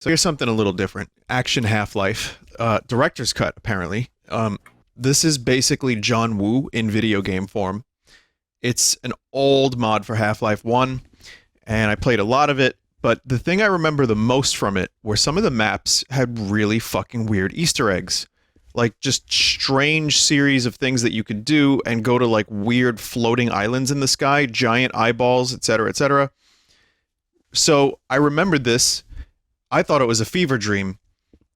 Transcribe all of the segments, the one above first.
So here's something a little different. Action Half-Life. Director's cut, apparently. This is basically John Woo in video game form. It's an old mod for Half-Life 1, and I played a lot of it, but the thing I remember the most from it were some of the maps had really fucking weird Easter eggs. Like, just strange series of things that you could do and go to, like, weird floating islands in the sky, giant eyeballs, etc., etc. So, I remembered this. I thought it was a fever dream.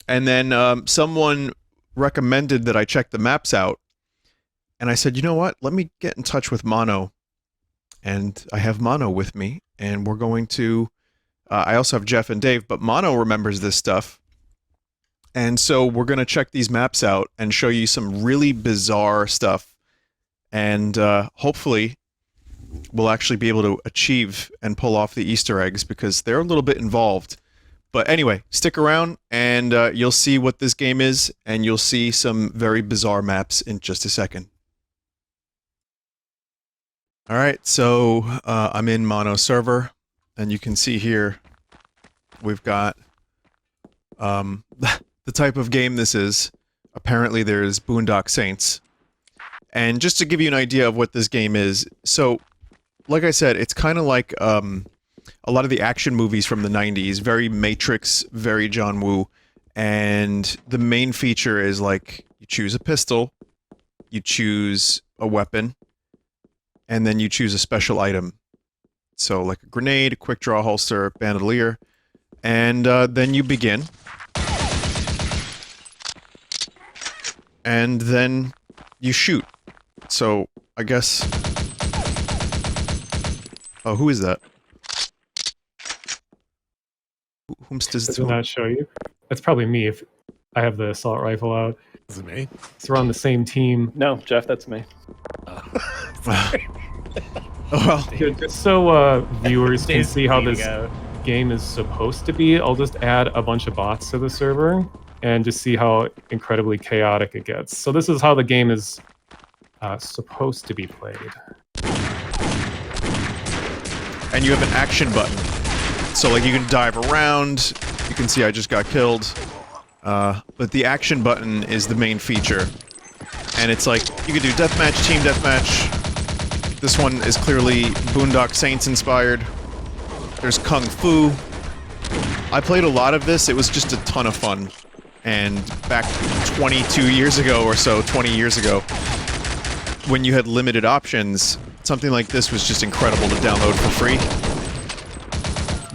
And then someone recommended that I check the maps out. And I said, you know what? Let me get in touch with Mono. And I have Mono with me. And we're going to... I also have Jeff and Dave, but Mono remembers this stuff. And so we're going to check these maps out and show you some really bizarre stuff. And hopefully we'll actually be able to achieve and pull off the Easter eggs because they're a little bit involved. But anyway, stick around and you'll see what this game is, and you'll see some very bizarre maps in just a second. Alright, so I'm in Mono server, and you can see here we've got the type of game this is. Apparently there's Boondock Saints. And just to give you an idea of what this game is, so, like I said, it's kind of like a lot of the action movies from the 90s, very Matrix, very John Woo, and the main feature is like, you choose a pistol, you choose a weapon, and then you choose a special item. So like a grenade, a quick draw holster, bandolier, and then you begin. And then you shoot. So, I guess... Oh, who is that? Whomst does Does it not show you? That's probably me if I have the assault rifle out. Is it me? So we're on the same team. No, Jeff, that's me. Oh, well. Just so viewers can see how this game is supposed to be, I'll just add a bunch of bots to the server and just see how incredibly chaotic it gets. So this is how the game is supposed to be played. And you have an action button. So, like, you can dive around, you can see I just got killed, but the action button is the main feature. And it's like, you can do deathmatch, team deathmatch. This one is clearly Boondock Saints inspired. There's Kung Fu. I played a lot of this, it was just a ton of fun. And back 22 years ago or so, 20 years ago, when you had limited options, something like this was just incredible to download for free.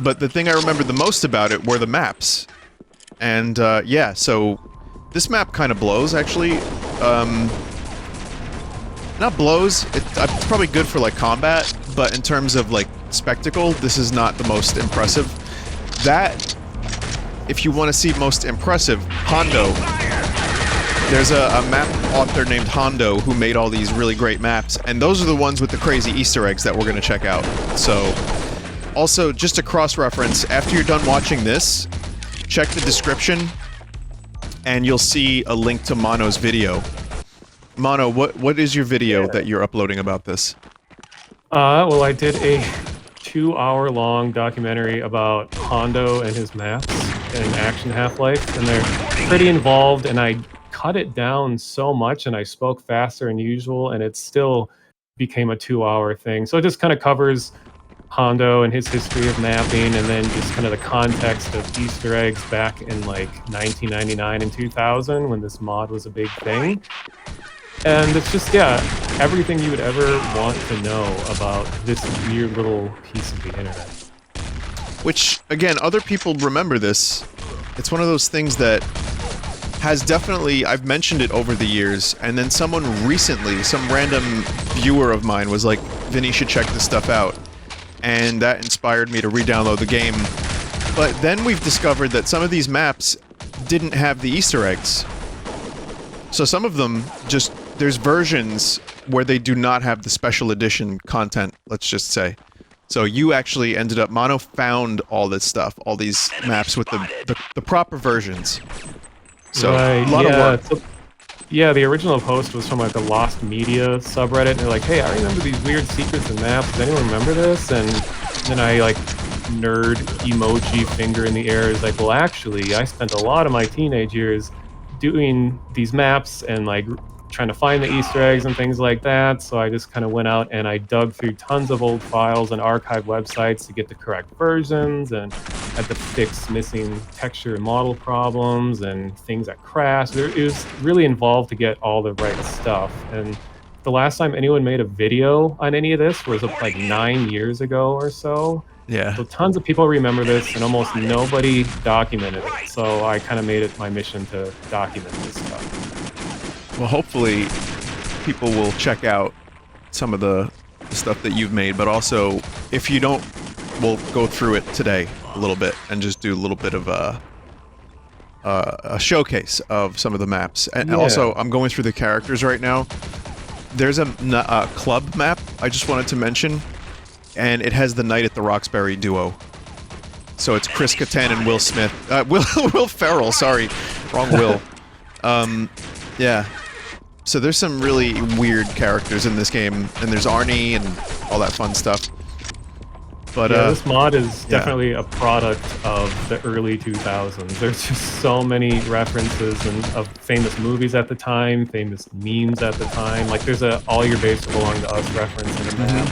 But the thing I remember the most about it were the maps. And, yeah, so this map kind of blows, actually. Not blows, it's probably good for, like, combat, but in terms of, like, spectacle, this is not the most impressive. That, if you want to see most impressive, Hondo. There's a map author named Hondo who made all these really great maps, and those are the ones with the crazy Easter eggs that we're going to check out. So... Also, just a cross-reference, after you're done watching this, check the description, and you'll see a link to Mono's video. Mono, what is your video that you're uploading about this? Well, I did a 2-hour-long documentary about Hondo and his maps in Action Half-Life, and they're pretty involved, and I cut it down so much, and I spoke faster than usual, and it still became a 2-hour thing. So it just kind of covers Hondo and his history of mapping, and then just kind of the context of Easter eggs back in like 1999 and 2000 when this mod was a big thing. And it's just, yeah, everything you would ever want to know about this weird little piece of the internet. Which, again, other people remember this. It's one of those things that has definitely, I've mentioned it over the years, and then someone recently, some random viewer of mine was like, Vinny should check this stuff out. And that inspired me to re-download the game. But then we've discovered that some of these maps didn't have the Easter eggs. So some of them just, there's versions where they do not have the special edition content, let's just say. So you actually ended up, Mono found all this stuff, all these maps with the proper versions. So, right, a lot of work. So, yeah, the original post was from like the Lost Media subreddit, and they're like, hey, I remember these weird secrets and maps. Does anyone remember this? And then I like nerd emoji finger in the air is like, well, actually, I spent a lot of my teenage years doing these maps and like trying to find the Easter eggs and things like that. So I just kind of went out and I dug through tons of old files and archive websites to get the correct versions, and had to fix missing texture and model problems and things that crashed. It was really involved to get all the right stuff. And the last time anyone made a video on any of this was like 9 years ago or so. Yeah. So tons of people remember this, and almost nobody documented it. So I kind of made it my mission to document this stuff. Well, hopefully people will check out some of the stuff that you've made, but also, if you don't, we'll go through it today a little bit and just do a little bit of a showcase of some of the maps. And also, I'm going through the characters right now. There's a club map I just wanted to mention, and it has the Night at the Roxbury duo. So it's Chris Kattan and Will Smith. Will Ferrell, sorry. Wrong Will. Yeah. So there's some really weird characters in this game, and there's Arnie and all that fun stuff. But yeah, this mod is definitely a product of the early 2000s. There's just so many references and of famous movies at the time, famous memes at the time. Like there's a "All Your Base Belong to Us" reference in the map.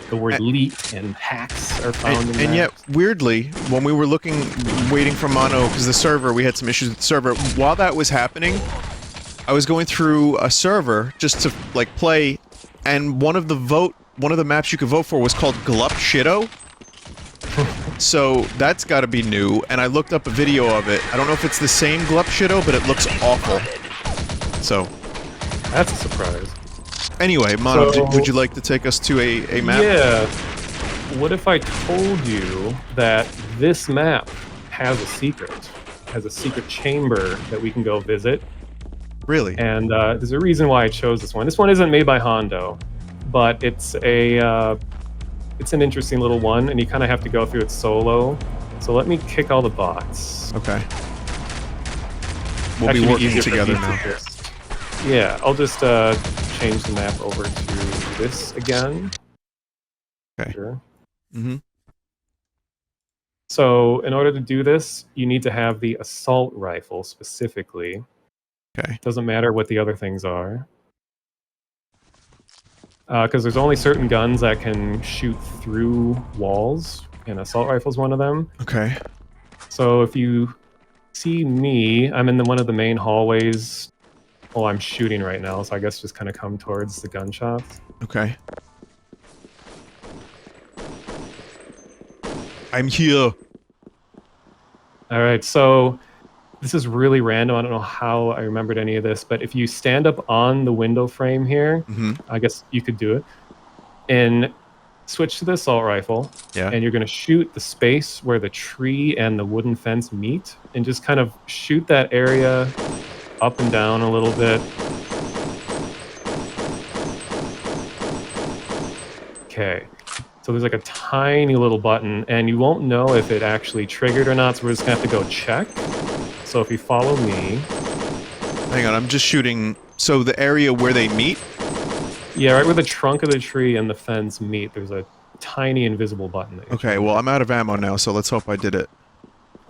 The word "leet" and "hacks" are found in and yet, weirdly, when we were waiting for mono, because the server, we had some issues with the server. While that was happening, I was going through a server just to like play, and one of the maps you could vote for was called Glup Shitto. So that's got to be new, and I looked up a video of it. I don't know if it's the same Glup Shitto, but it looks awful. So that's a surprise. Anyway, Mono, would you like to take us to a map? Yeah. What if I told you that this map has a secret? Has a secret chamber that we can go visit? Really? And there's a reason why I chose this one. This one isn't made by Hondo, but it's an interesting little one, and you kind of have to go through it solo. So let me kick all the bots. Okay. We'll be working together now. Yeah, I'll just change the map over to this again. Okay. Sure. Mm-hmm. So in order to do this, you need to have the assault rifle specifically. Okay. Doesn't matter what the other things are. Because there's only certain guns that can shoot through walls, and assault rifle's one of them. Okay. So if you see me, I'm in one of the main hallways. Well, I'm shooting right now, so I guess just kind of come towards the gunshots. Okay. I'm here. Alright, so this is really random. I don't know how I remembered any of this, but if you stand up on the window frame here, I guess you could do it, and switch to the assault rifle, and you're going to shoot the space where the tree and the wooden fence meet, and just kind of shoot that area up and down a little bit. Okay. So there's like a tiny little button, and you won't know if it actually triggered or not, so we're just going to have to go check. So if you follow me... Hang on, I'm just shooting... So the area where they meet? Yeah, right where the trunk of the tree and the fence meet, there's a tiny invisible button. Okay, well, I'm out of ammo now, so let's hope I did it.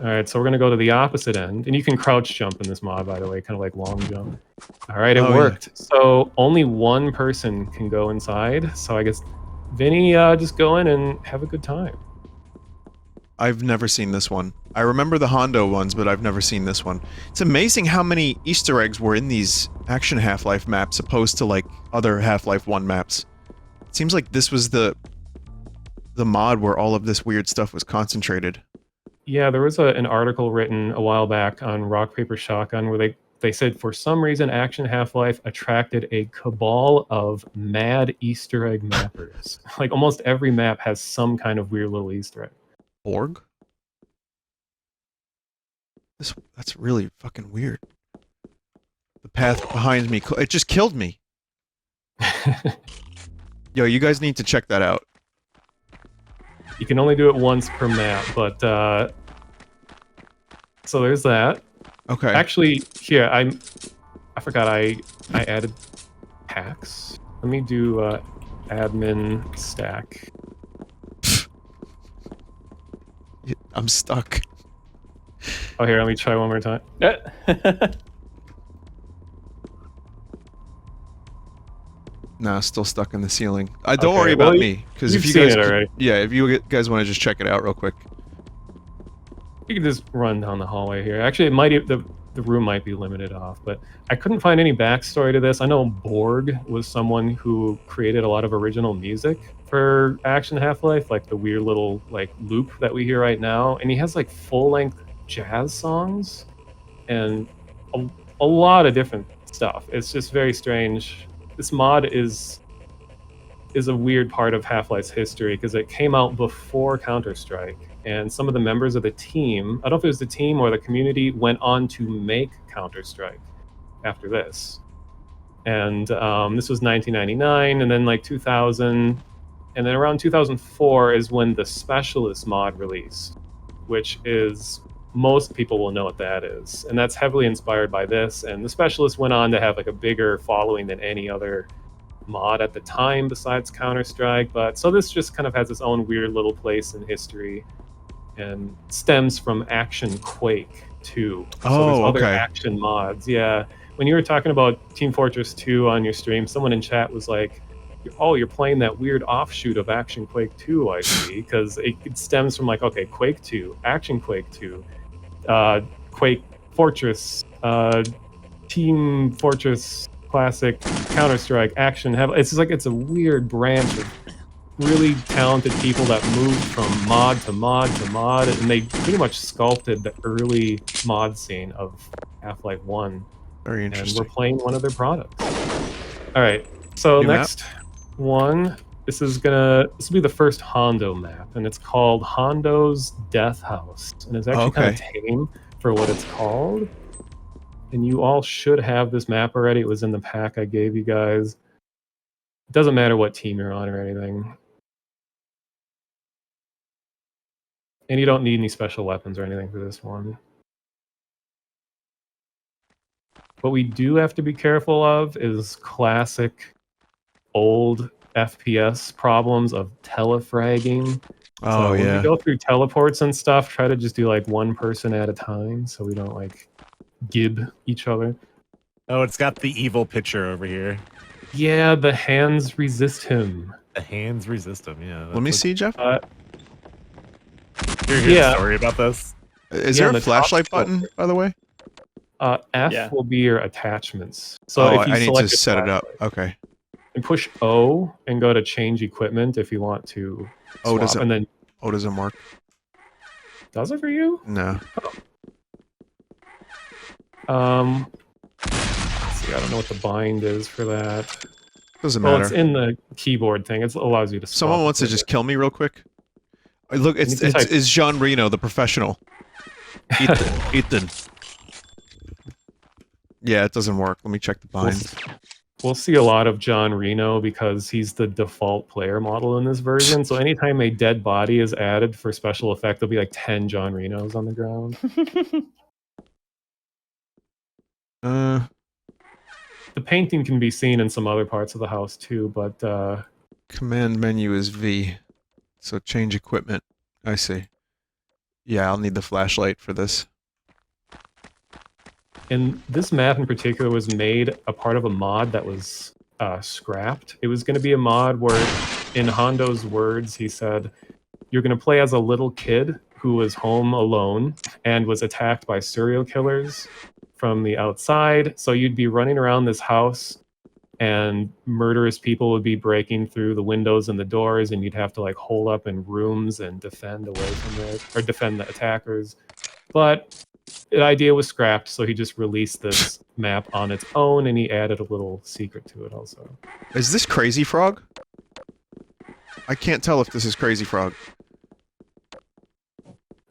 Alright, so we're going to go to the opposite end. And you can crouch jump in this mod, by the way, kind of like long jump. Alright, it worked. Yeah. So only one person can go inside, so I guess... Vinny, just go in and have a good time. I've never seen this one. I remember the Hondo ones, but I've never seen this one. It's amazing how many Easter eggs were in these Action Half-Life maps opposed to, like, other Half-Life 1 maps. It seems like this was the mod where all of this weird stuff was concentrated. Yeah, there was an article written a while back on Rock, Paper, Shotgun where they said for some reason Action Half-Life attracted a cabal of mad Easter egg mappers. Like almost every map has some kind of weird little Easter egg. Org? That's really fucking weird. The path behind me, it just killed me. Yo, you guys need to check that out. You can only do it once per map, but so there's that. Okay. Actually, here I forgot I added packs. Let me do admin stack. I'm stuck. Oh, here, let me try one more time. Nah, still stuck in the ceiling. Don't Okay, worry well, about me, because if you've you seen guys, it already. yeah, if you guys want to just check it out real quick. You can just run down the hallway here. Actually, it might the room might be limited off, but I couldn't find any backstory to this. I know Borg was someone who created a lot of original music for Action Half-Life, like the weird little like loop that we hear right now, and he has like full-length jazz songs and a lot of different stuff. It's just very strange. This mod is a weird part of Half-Life's history because it came out before Counter-Strike, and some of the members of the team, I don't know if it was the team or the community, went on to make Counter-Strike after this. And this was 1999, and then like 2000, and then around 2004 is when the Specialist mod released, which is, most people will know what that is, and that's heavily inspired by this. And the Specialist went on to have like a bigger following than any other mod at the time besides Counter-Strike, but so this just kind of has its own weird little place in history and stems from Action Quake 2. So there's other action mods. Yeah. When you were talking about Team Fortress 2 on your stream, someone in chat was like, oh, you're playing that weird offshoot of Action Quake 2, I see, because it stems from like, okay, Quake 2, Action Quake 2, Quake Fortress, Team Fortress Classic, Counter-Strike, Action. It's just like it's a weird branch of really talented people that moved from mod to mod to mod, and they pretty much sculpted the early mod scene of Half-Life 1. Very interesting. And we're playing one of their products. All right, so New next one, this will be the first Hondo map, and it's called Hondo's Death House, and it's actually kind of tame for what it's called. And you all should have this map already. It was in the pack I gave you guys. It doesn't matter what team you're on or anything. And you don't need any special weapons or anything for this one. What we do have to be careful of is classic old FPS problems of telefragging. Oh, so when we go through teleports and stuff, try to just do like one person at a time so we don't like gib each other. Oh, it's got the evil picture over here. Yeah, the hands resist him. The hands resist him, yeah. Let me see, Jeff. Here's a story about this. Is there a flashlight button, by the way? F will be your attachments. So if you I need to set it up. Okay. And push O and go to change equipment if you want to swap. Does it? And then doesn't work. Does it for you? No. Let's see, I don't know what the bind is for that. Doesn't matter. It's in the keyboard thing. It allows you to swap. Someone wants to just kill me real quick. Look, it's Jean Reno, the professional. Ethan. Yeah, it doesn't work. Let me check the bind. We'll see a lot of John Reno because he's the default player model in this version. So anytime a dead body is added for special effect, there'll be like 10 John Renos on the ground. The painting can be seen in some other parts of the house too, but command menu is V. So change equipment. I see. Yeah, I'll need the flashlight for this. And this map in particular was made a part of a mod that was scrapped. It was going to be a mod where, in Hondo's words, he said, you're going to play as a little kid who was home alone and was attacked by serial killers from the outside. So you'd be running around this house and murderous people would be breaking through the windows and the doors, and you'd have to like hole up in rooms and defend away from it, or defend the attackers. But the idea was scrapped, so he just released this map on its own, and he added a little secret to it also. Is this Crazy Frog? I can't tell if this is Crazy Frog.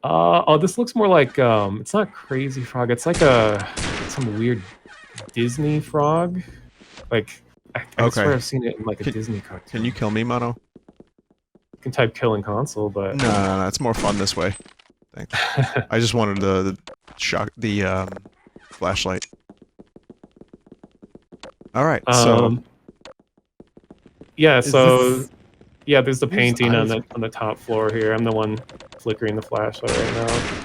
Oh, this looks more like, it's not Crazy Frog, it's like some weird Disney frog. Like, I swear I've seen it in like a Disney cartoon. Can you kill me, Mono? You can type kill in console, but... No, it's more fun this way. Thanks. I just wanted the flashlight. Alright, so... Yeah, so... Yeah, there's the Whose painting on eyes? the top floor here. I'm the one flickering the flashlight right now.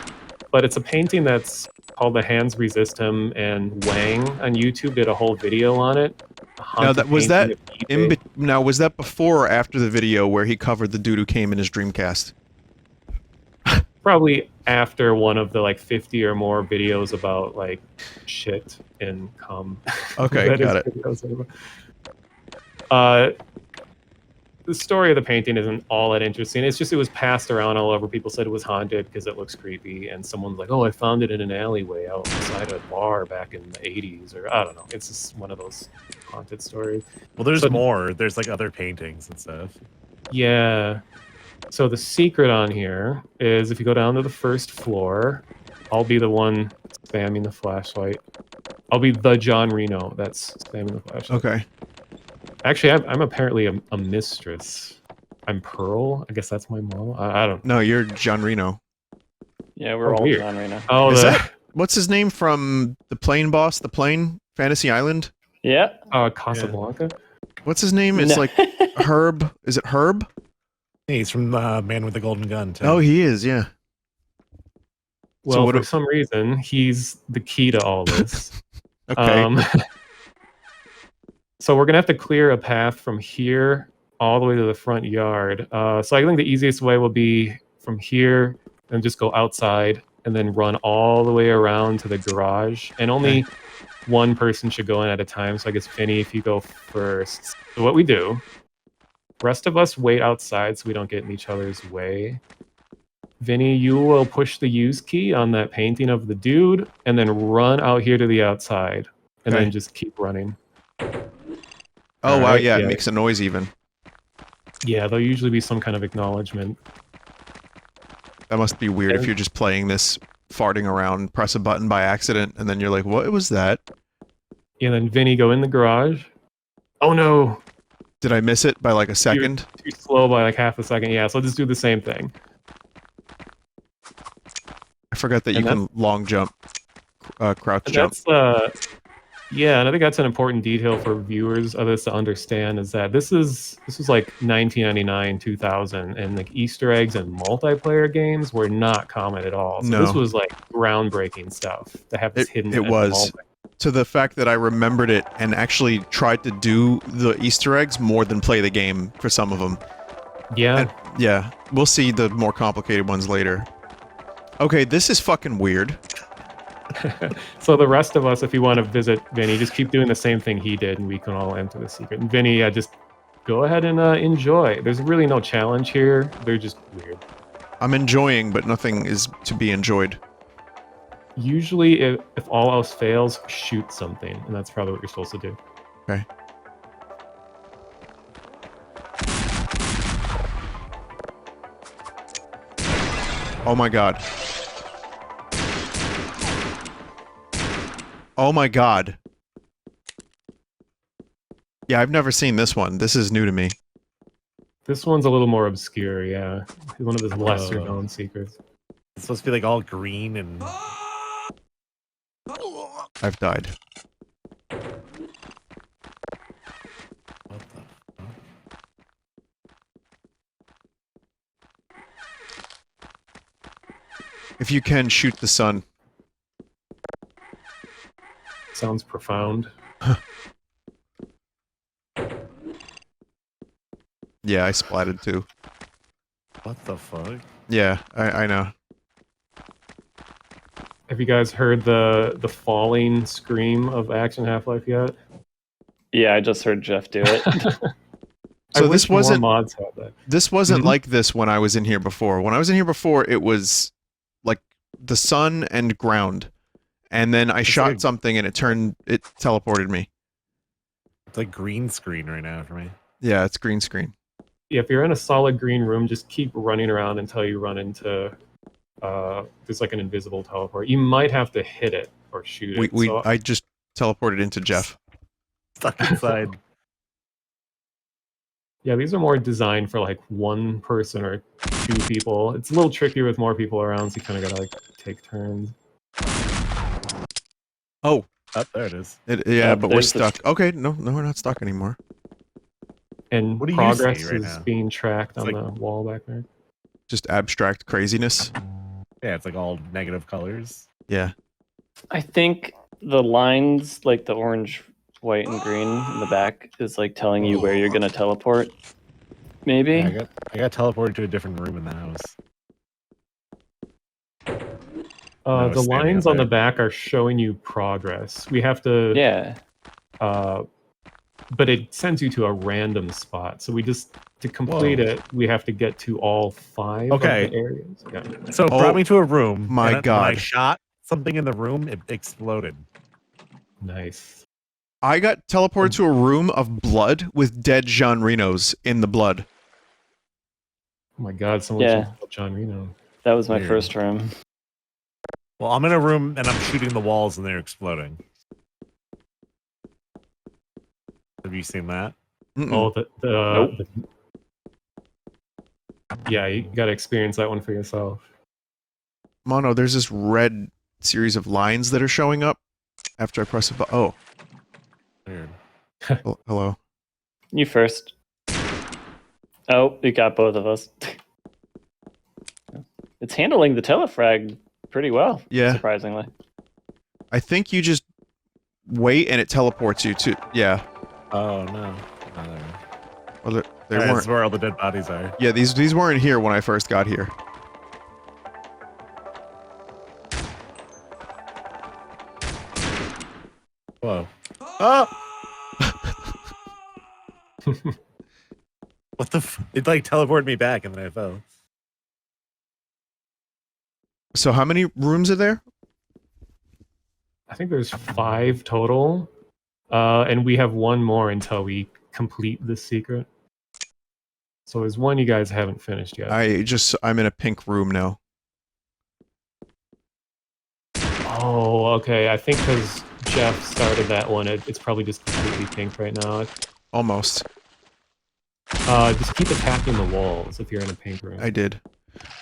But it's a painting that's called The Hands Resist Him, and Wang on YouTube did a whole video on it. A Now haunted painting of eBay. now was that before or after the video where he covered the dude who came in his Dreamcast? Probably after one of the like 50 or more videos about like shit and cum. Okay, That got is it. videos about. The story of the painting isn't all that interesting. It's just it was passed around all over. People said it was haunted because it looks creepy, and someone's like, "Oh, I found it in an alleyway outside a bar back in the '80s," or I don't know. It's just one of those haunted stories. Well, there's So- more. There's like other paintings and stuff. Yeah. So the secret on here is if you go down to the first floor, I'll be the one spamming the flashlight. I'll be the John Reno that's spamming the flashlight. Okay. Actually, I'm apparently a mistress. I'm Pearl. I guess that's my mom. I don't. No, you're John Reno. Yeah, we're Oh, all weird. John right now. Oh, Is the that what's his name from the plane boss? The plane Fantasy Island. Yeah. Casablanca. What's his name? It's No. like Herb. Is it Herb? Yeah, he's from Man with the Golden Gun. Too. Oh, he is. Yeah. Well, what for do- some reason, he's the key to all this. Okay. So we're gonna have to clear a path from here all the way to the front yard. So I think the easiest way will be from here and just go outside and then run all the way around to the garage. And only one person should go in at a time. So I guess Vinny, if you go first. So what we do, rest of us wait outside so we don't get in each other's way. Vinny, you will push the use key on that painting of the dude and then run out here to the outside and Okay. then just keep running. Oh wow, Alright, yeah, it yeah. makes a noise even. Yeah, there'll usually be some kind of acknowledgement. That must be weird if And- you're just playing this, farting around, press a button by accident, and then you're like, "What was that? And then Vinny, go in the garage. Oh no, Did I miss it by like a second?" too slow by like half a second. Yeah, so I'll just do the same thing. I forgot that you And can long jump, crouch And jump. that's yeah, and I think that's an important detail for viewers of this to understand is that this was like 1999, 2000, and like Easter eggs and multiplayer games were not common at all. So this No. was like groundbreaking stuff that happens hidden. It at the was. moment. To the fact that I remembered it and actually tried to do the Easter eggs more than play the game for some of them. Yeah. And- Yeah, we'll see the more complicated ones later. Okay, this is fucking weird. So the rest of us, if you want to visit Vinny, just keep doing the same thing he did, and we can all enter the secret. And Vinny, just go ahead and enjoy. There's really no challenge here. They're just weird. I'm enjoying, but nothing is to be enjoyed. Usually, if all else fails, shoot something, and that's probably what you're supposed to do. Okay. Oh my god. Oh my god. Yeah, I've never seen this one. This is new to me. This one's a little more obscure, yeah. One of his lesser Whoa. known secrets. It's supposed to be like all green and I've died. what the fuck? If you can, shoot the sun. Sounds profound. Yeah, I splatted too. What the fuck? Yeah, I know. Have you guys heard the falling scream of Action Half-Life yet? Yeah, I just heard Jeff do it. So I this wish more wasn't mods had that. this wasn't Mhm. like this when I was in here before. When I was in here before, it was like the sun and ground, and then I shot like- something and it teleported me. It's like green screen right now for me. Yeah, it's green screen. Yeah, if you're in a solid green room, just keep running around until you run into there's like an invisible teleport. You might have to hit it or shoot it. So- I just teleported into Jeff. Stuck inside. yeah, these are more designed for like one person or two people. It's a little trickier with more people around, so you kind of gotta like take turns. Oh, Oh, there it is. yeah, Yeah, but we're there's the- stuck. Okay, no, we're not stuck anymore. And What do you progress see right is now? being tracked It's on like- the wall back there. Just abstract craziness. Yeah, it's like all negative colors. Yeah. I think the lines, like the orange, white, and green in the back, is like telling you where you're gonna teleport. Maybe. Yeah, I got teleported to a different room in the house. I was The standing lines up on the there. back are showing you progress. We have to, Yeah. but it sends you to a random spot. So we just, to complete Whoa. it, we have to get to all 5 Okay. of the areas. Yeah. So it Oh, brought me to a room. my and when I God. shot something in the room, it exploded. Nice. I got teleported to a room of blood with dead Jean Renos in the blood. Oh my God, someone Yeah. should call John Reno. That was my Weird. first room. Well, I'm in a room and I'm shooting the walls and they're exploding. Have you seen that? Mm-mm. Oh, Nope. yeah, you gotta experience that one for yourself. Mono, there's this red series of lines that are showing up after I press a button. Oh, Weird. hello. You first. Oh, it got both of us. It's handling the telefrag pretty well. Yeah. Surprisingly. I think you just wait and it teleports you to. Yeah. Oh no. Well, they That's weren't. where all the dead bodies are. Yeah, these weren't here when I first got here. Whoa. Oh! What the It like teleported me back and then I fell. So how many rooms are there? I think there's 5 total, and we have 1 more until we complete this secret. So there's one you guys haven't finished yet. I'm in a pink room now. Oh, okay. I think because Jeff started that one, it's probably just completely pink right now. Almost. Just keep attacking the walls if you're in a pink room. I did.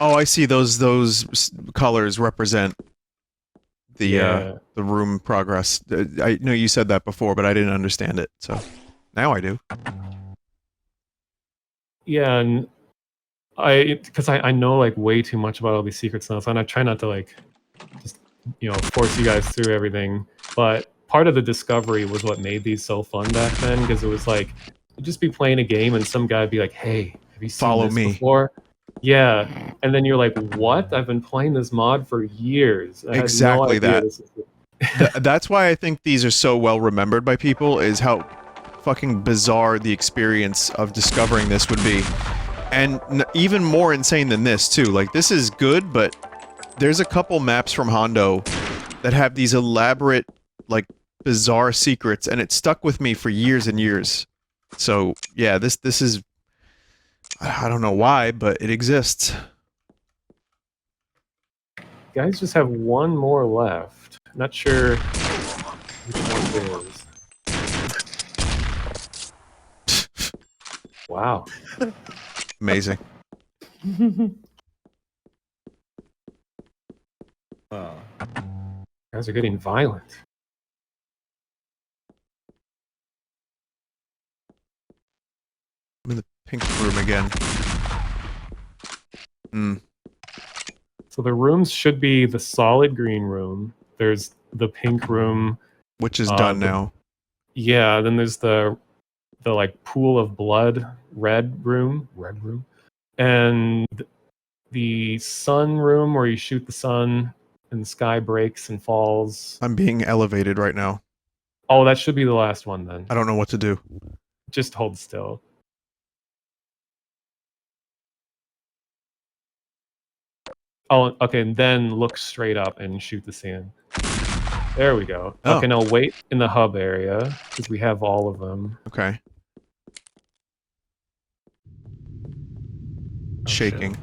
Oh, I see. Those colors represent the room progress. I know you said that before, but I didn't understand it. So now I do. Yeah, and because I know like way too much about all these secrets now, so I try not to like just force you guys through everything. But part of the discovery was what made these so fun back then, because it was like you'd just be playing a game and some guy would be like, "Hey, have you seen Follow this me." before?" Yeah, and then you're like, "What? I've been playing this mod for years." I had no Exactly idea that. this is That's why I think these are so well remembered by people, is how fucking bizarre the experience of discovering this would be. And even more insane than this, too. Like, this is good, but there's a couple maps from Hondo that have these elaborate, like, bizarre secrets, and it stuck with me for years and years. So, yeah, this is... I don't know why, but it exists. You guys just have 1 more left. Not sure which one it is. Wow. Amazing. Oh. You guys are getting violent. I'm in the pink room again. So the rooms should be the solid green room. There's the pink room. Which is done now. Yeah, then there's the like pool of blood red room, and the sun room where you shoot the sun and the sky breaks and falls. I'm being elevated right now. Oh, that should be the last one then. I don't know what to do. Just hold still. Oh, okay, and then look straight up and shoot the sand. There we go. Oh. Okay, now wait in the hub area, because we have all of them. Okay. Shaking.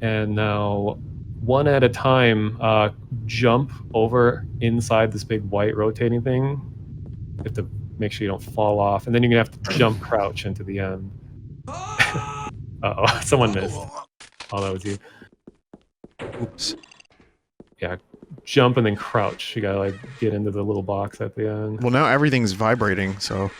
And now, one at a time, jump over inside this big white rotating thing. You have to make sure you don't fall off, and then you're gonna have to jump crouch into the end. Uh-oh, someone missed. Oh, that was you. Oops. jump and then crouch. You gotta like get into the little box at the end. Well, now everything's vibrating, so...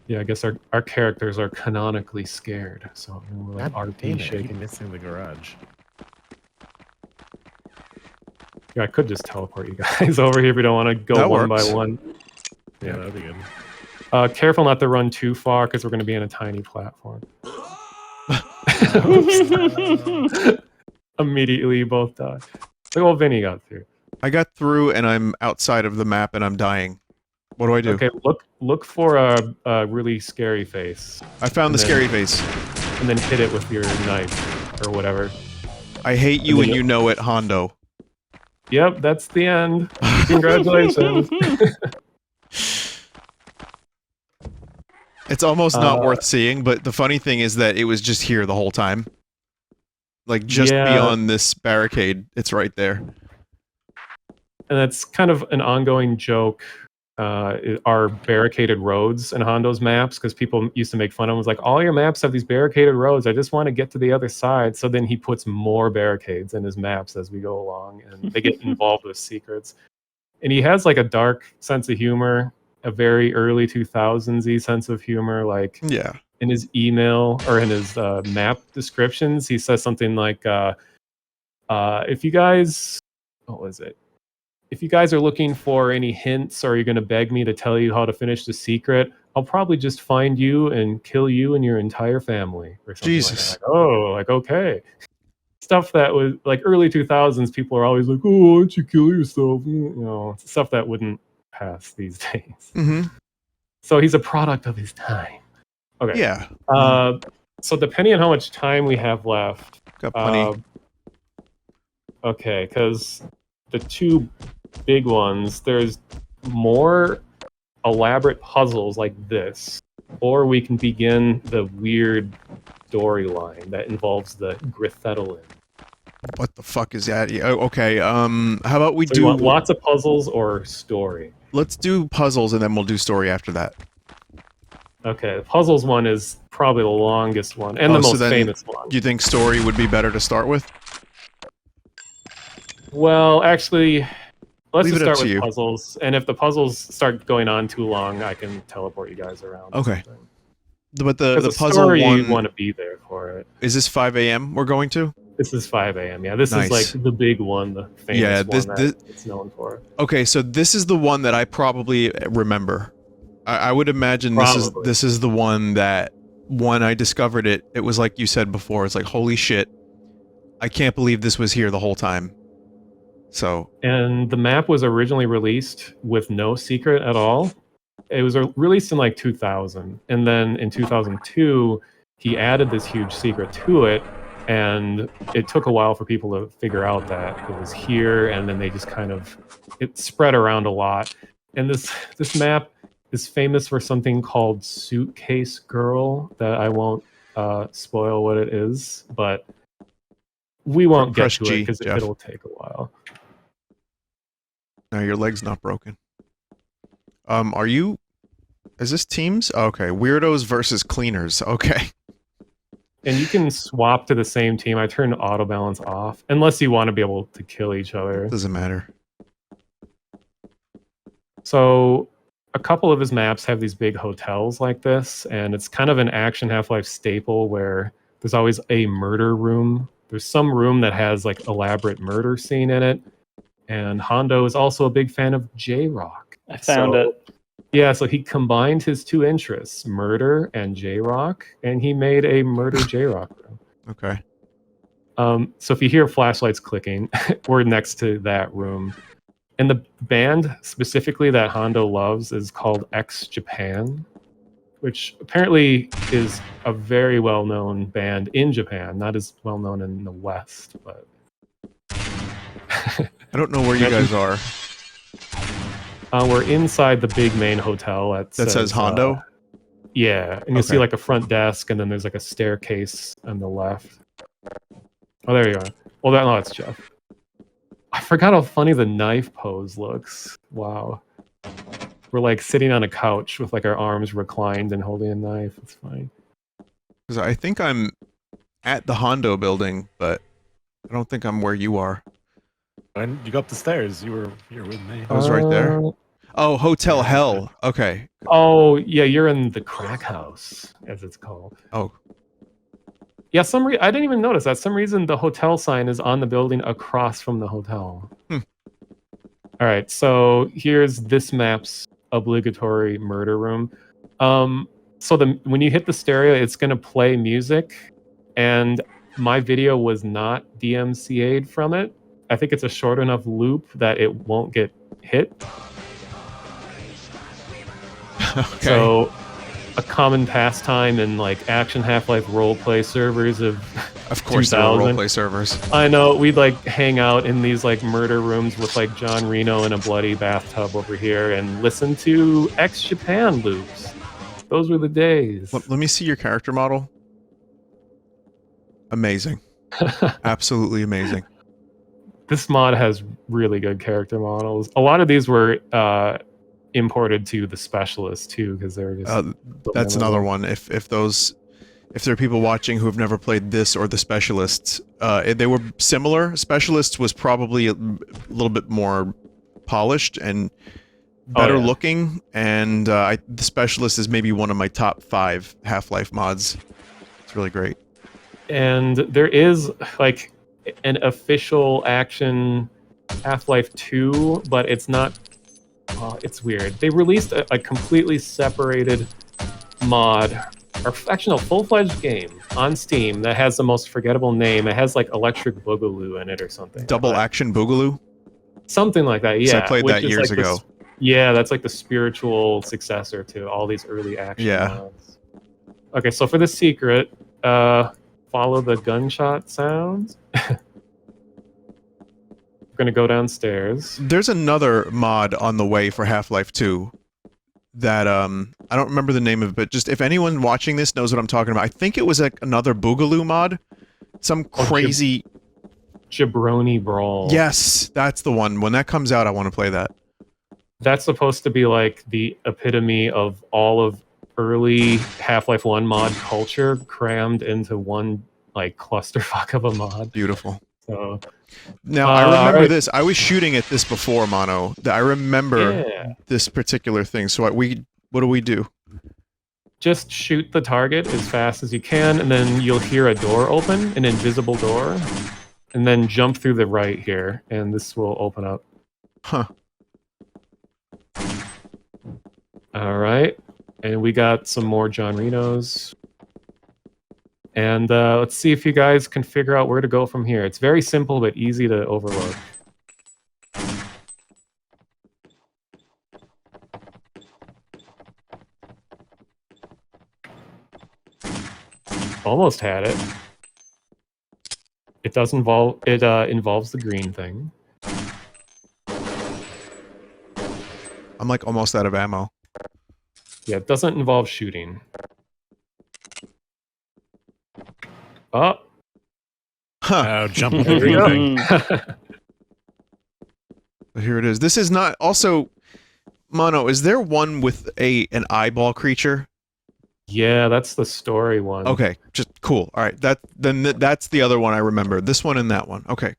Yeah, I guess our characters are canonically scared, so we're like God RP damn it, I keep shaking. missing the garage. Yeah, I could just teleport you guys over here if you don't want to go That one by works. one. Yeah, that'd be good. Careful not to run too far because we're going to be in a tiny platform. Immediately, you both die. Look what Vinny got through. I got through and I'm outside of the map and I'm dying. What do I do? Okay, look for a really scary face. I found the scary face. And then hit it with your knife or whatever. I hate you and you know it, Hondo. Yep, that's the end. Congratulations. It's almost not worth seeing, but the funny thing is that it was just here the whole time. Like, just beyond this barricade, it's right there. And that's kind of an ongoing joke. Are barricaded roads in Hondo's maps, because people used to make fun of him. It was like, all your maps have these barricaded roads. I just want to get to the other side. So then he puts more barricades in his maps as we go along, and they get involved with secrets. And he has like a dark sense of humor, a very early 2000s-y sense of humor. Like, yeah, in his email or in his map descriptions, he says something like, if you guys, what was it? If you guys are looking for any hints or you're going to beg me to tell you how to finish the secret, I'll probably just find you and kill you and your entire family. Or something Jesus. like that. Like, oh, like, okay. Stuff that was like early 2000s, people are always like, oh, why don't you kill yourself? You know, stuff that wouldn't pass these days. Mm-hmm. So he's a product of his time. Okay. Yeah. So depending on how much time we have left. Got plenty. Okay, because the two big ones, there's more elaborate puzzles like this, or we can begin the weird storyline that involves the Grithetolin. What the fuck is that? Yeah, okay, how about we So do... you want lots of puzzles or story? Let's do puzzles and then we'll do story after that. Okay, the puzzles one is probably the longest one, and the most famous one. Do you think story would be better to start with? Well, actually... Let's Leave just it up start to with you. puzzles, and if the puzzles start going on too long, I can teleport you guys around. Okay. But the puzzle story, one... you want to be there for it. Is this 5 a.m. we're going to? This is 5 a.m. Yeah, this is like the big one, the famous one that it's known for. Okay, so this is the one that I probably remember. I would imagine this is the one that when I discovered it, it was like you said before. It's like, holy shit, I can't believe this was here the whole time. So, and the map was originally released with no secret at all. It was released in like 2000, and then in 2002 he added this huge secret to it, and it took a while for people to figure out that it was here, and then they just kind of it spread around a lot. And this map is famous for something called Suitcase Girl that I won't spoil what it is, but we won't get to it because it'll take a while. No, your leg's not broken. Are you... Is this teams? Okay, weirdos versus cleaners. Okay. And you can swap to the same team. I turned auto balance off, unless you want to be able to kill each other. Doesn't matter. So, a couple of his maps have these big hotels like this, and it's kind of an action Half-Life staple where there's always a murder room. There's some room that has like elaborate murder scene in it. And Hondo is also a big fan of J-Rock. I found it. Yeah, so he combined his two interests, murder and J-Rock, and he made a murder J-Rock room. Okay. So if you hear flashlights clicking, we're next to that room. And the band specifically that Hondo loves is called X Japan, which apparently is a very well-known band in Japan, not as well-known in the West, but... I don't know where you guys are. We're inside the big main hotel that says Hondo? Yeah, and you'll see like a front desk, and then there's like a staircase on the left. Oh, there you are. Well, no, that's Jeff. I forgot how funny the knife pose looks. Wow. We're like sitting on a couch with like our arms reclined and holding a knife. It's fine. Because I think I'm at the Hondo building, but I don't think I'm where you are. And you go up the stairs. You're with me. I was right there. Oh, Hotel Hell. Okay. Oh, yeah, you're in the crack house, as it's called. Oh, Yeah, I didn't even notice that. Some reason the hotel sign is on the building across from the hotel. Hmm. All right, so here's this map's obligatory murder room. So when you hit the stereo, it's gonna play music, and my video was not DMCA'd from it. I think it's a short enough loop that it won't get hit. okay. So a common pastime in like action Half-Life roleplay servers of course, there are 2000. roleplay servers. I know, we'd like hang out in these like murder rooms with like John Reno in a bloody bathtub over here and listen to ex-Japan loops. Those were the days. Let me see your character model. Amazing. Absolutely amazing. This mod has really good character models. A lot of these were imported to the Specialist too, because they're just That's another one. If there are people watching who have never played this or the Specialists, they were similar. Specialists was probably a little bit more polished and better looking, and the Specialist is maybe one of my top 5 Half-Life mods. It's really great. And there is like an official action Half-Life 2, but it's not. It's weird. They released a completely separated mod, or actually, no, full-fledged game on Steam that has the most forgettable name. It has like Electric Boogaloo in it or something. Double Action Boogaloo? Something like that, yeah. I played that years ago. Yeah, that's like the spiritual successor to all these early action mods. Okay, so for the secret, follow the gunshot sounds. We're gonna go downstairs. There's another mod on the way for Half-Life 2 that I don't remember the name of it, but just if anyone watching this knows what I'm talking about, I think it was like another Boogaloo mod. Some crazy Jabroni Brawl. Yes, that's the one. When that comes out, I want to play that. That's supposed to be like the epitome of all of early Half-Life 1 mod culture crammed into one like clusterfuck of a mod. Beautiful. So now I remember this. I was shooting at this before, Mono. I remember this particular thing. So what do we do? Just shoot the target as fast as you can, and then you'll hear a door open, an invisible door, and then jump through the right here, and this will open up. Huh. All right, and we got some more John Renos. And let's see if you guys can figure out where to go from here. It's very simple, but easy to overlook. Almost had it. It does involve. It involves the green thing. I'm like almost out of ammo. Yeah, it doesn't involve shooting. Oh. Huh. Jumping There through we the go. thing. Here it is. This is not also Mono, is there one with an eyeball creature? Yeah, that's the story one. Okay, just cool. All right, that's the other one I remember. This one and that one. Okay.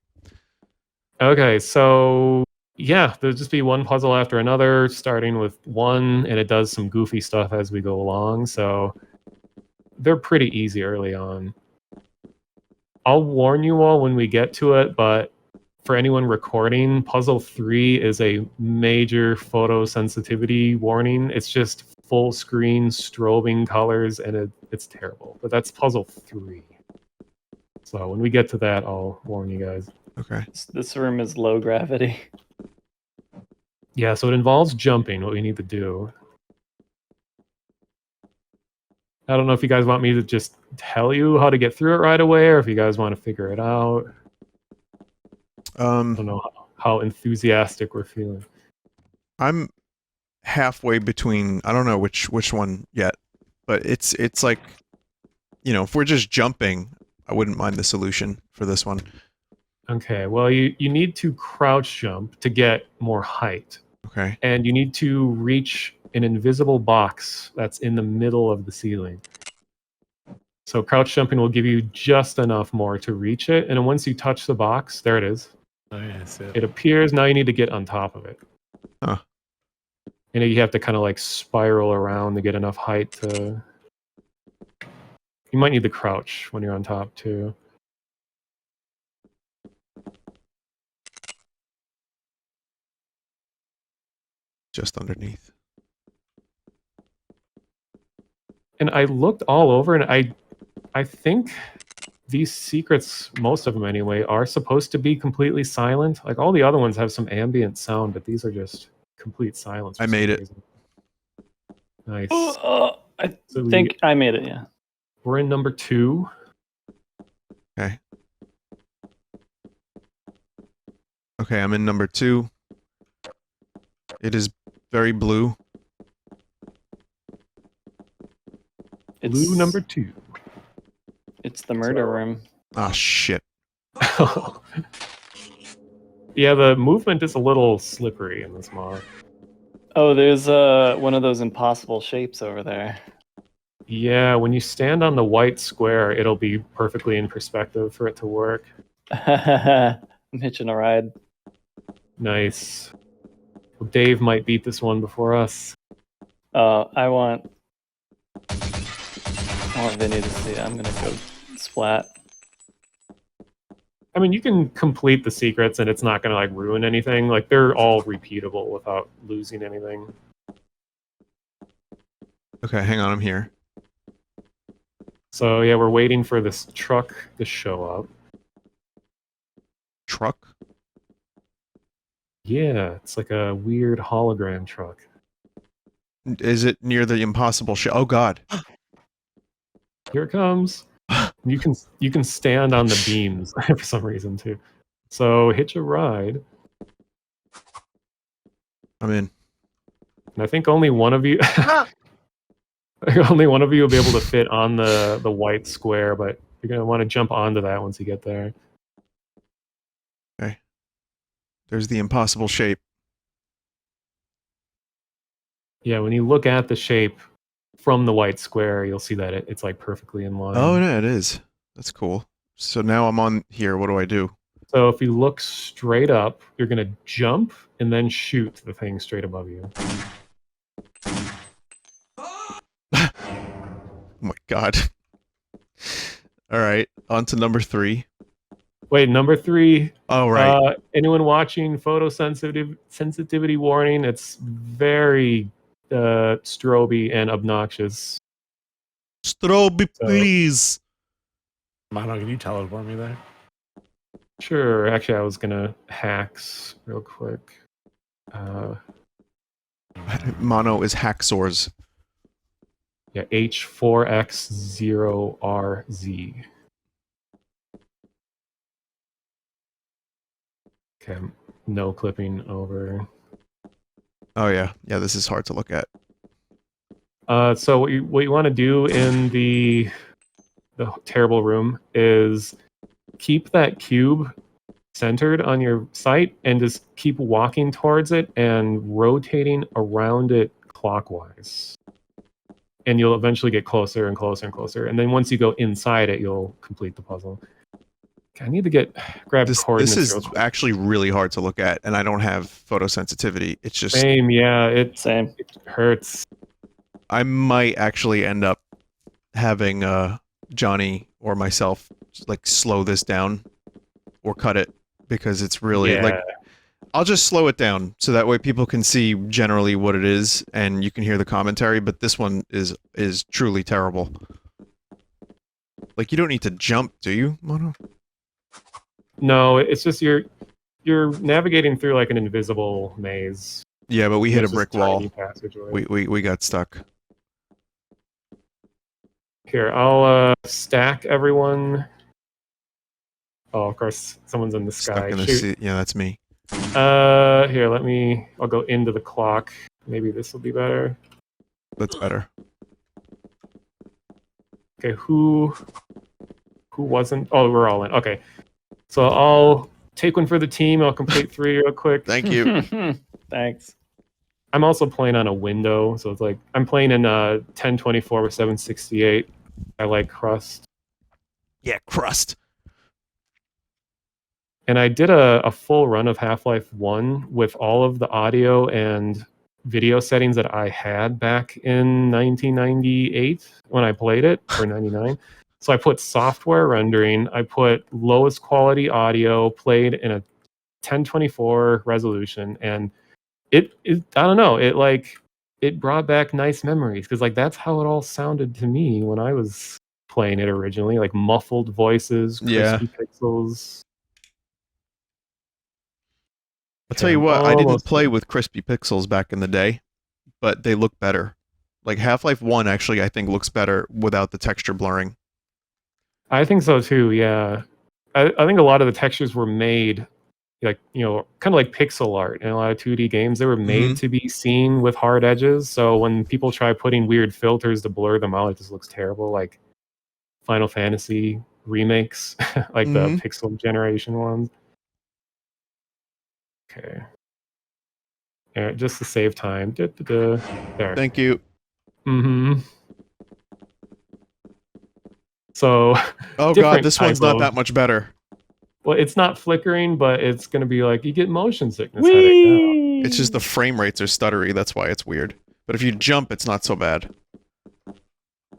Okay, so yeah, there'll just be one puzzle after another, starting with one, and it does some goofy stuff as we go along. So they're pretty easy early on. I'll warn you all when we get to it, but for anyone recording, puzzle 3 is a major photosensitivity warning. It's just full screen strobing colors, and it's terrible. But that's puzzle 3. So when we get to that, I'll warn you guys. Okay. This room is low gravity. Yeah, so it involves jumping, what we need to do. I don't know if you guys want me to just tell you how to get through it right away, or if you guys want to figure it out. I don't know how enthusiastic we're feeling. I'm halfway between. I don't know which one yet, but it's like, you know, if we're just jumping, I wouldn't mind the solution for this one. Okay, well, you need to crouch jump to get more height. Okay. And you need to reach an invisible box that's in the middle of the ceiling. So crouch jumping will give you just enough more to reach it, and then once you touch the box, there it is. Oh, yeah, I see It appears. Now you need to get on top of it. Huh. And you have to kind of like spiral around to get enough height to. You might need the crouch when you're on top too. Just underneath. And I looked all over, and I think these secrets, most of them anyway, are supposed to be completely silent. Like all the other ones have some ambient sound, but these are just complete silence. I made it. Nice. I So think I made it, yeah. we're in number 2. Okay. Okay, I'm in number 2. It is very blue. It's Blue number 2. It's the murder room. Ah, shit. Yeah, the movement is a little slippery in this mod. Oh, there's one of those impossible shapes over there. Yeah, when you stand on the white square, it'll be perfectly in perspective for it to work. I'm hitching a ride. Nice. Well, Dave might beat this one before us. I want Vinny to see it. I'm gonna go splat. I mean, you can complete the secrets and it's not going to like ruin anything. Like they're all repeatable without losing anything. Okay, hang on, I'm here. So yeah, we're waiting for this truck to show up. Truck? Yeah, it's like a weird hologram truck. Is it near the impossible shit? Oh god. Here it comes. You can stand on the beams for some reason too. So hitch a ride. I'm in. And I think only one of you only one of you will be able to fit on the white square, but you're gonna want to jump onto that once you get there. Okay. There's the impossible shape. Yeah, when you look at the shape from the white square, you'll see that it's like perfectly in line. Oh, yeah, it is. That's cool. So now I'm on here. What do I do? So if you look straight up, you're going to jump and then shoot the thing straight above you. Oh my god. Alright, on to number 3. Wait, number 3. Oh, right. Anyone watching sensitivity warning? It's very strobe and obnoxious. Strobe, please. Mono, can you teleport me there? Sure. Actually, I was going to hacks real quick. Mono is hacksaws. Yeah, H4X0RZ. Okay, no clipping over. Oh yeah, yeah. This is hard to look at. So what you want to do in the terrible room is keep that cube centered on your sight and just keep walking towards it and rotating around it clockwise. And you'll eventually get closer and closer and closer. And then once you go inside it, you'll complete the puzzle. Okay, I need to grab coordinates. This is actually really hard to look at, and I don't have photosensitivity. It's just same. Yeah, it hurts. I might actually end up having Johnny or myself like slow this down or cut it because it's really like I'll just slow it down so that way people can see generally what it is and you can hear the commentary, but this one is truly terrible. Like you don't need to jump, do you, Mono? No, it's just you're navigating through like an invisible maze. Yeah, but we hit a brick wall. Passageway. We got stuck. Here, I'll stack everyone. Oh, of course, someone's in the sky. Stuck in the sea. Yeah, that's me. Here, I'll go into the clock. Maybe this will be better. That's better. Okay, who wasn't? Oh, we're all in. Okay. So I'll take one for the team. I'll complete 3 real quick. Thank you. Thanks. I'm also playing on a window, so it's like I'm playing in 1024 with 768. I like Crust. Yeah, crust. And I did a full run of Half-Life 1 with all of the audio and video settings that I had back in 1998 when I played it, or 99. So I put software rendering, I put lowest quality audio, played in a 1024 resolution, and it I don't know, it brought back nice memories because like that's how it all sounded to me when I was playing it originally, like muffled voices, Yeah. crispy pixels. I'll tell you what, I didn't Almost play there. with crispy pixels back in the day, but they look better. Like Half-Life 1 actually I think looks better without the texture blurring. I think so too, yeah. I think a lot of the textures were made like, kind of like pixel art in a lot of 2D games. They were made to be seen with hard edges. So when people try putting weird filters to blur them out, it just looks terrible. Like Final Fantasy remakes, like the pixel generation ones. Okay. Just to save time. There. Thank you. Mm-hmm. So, Oh god, different this one's type not of- that much better. Well, it's not flickering, but it's going to be like, you get motion sickness headache now. It's just the frame rates are stuttery, that's why it's weird. But if you jump, it's not so bad.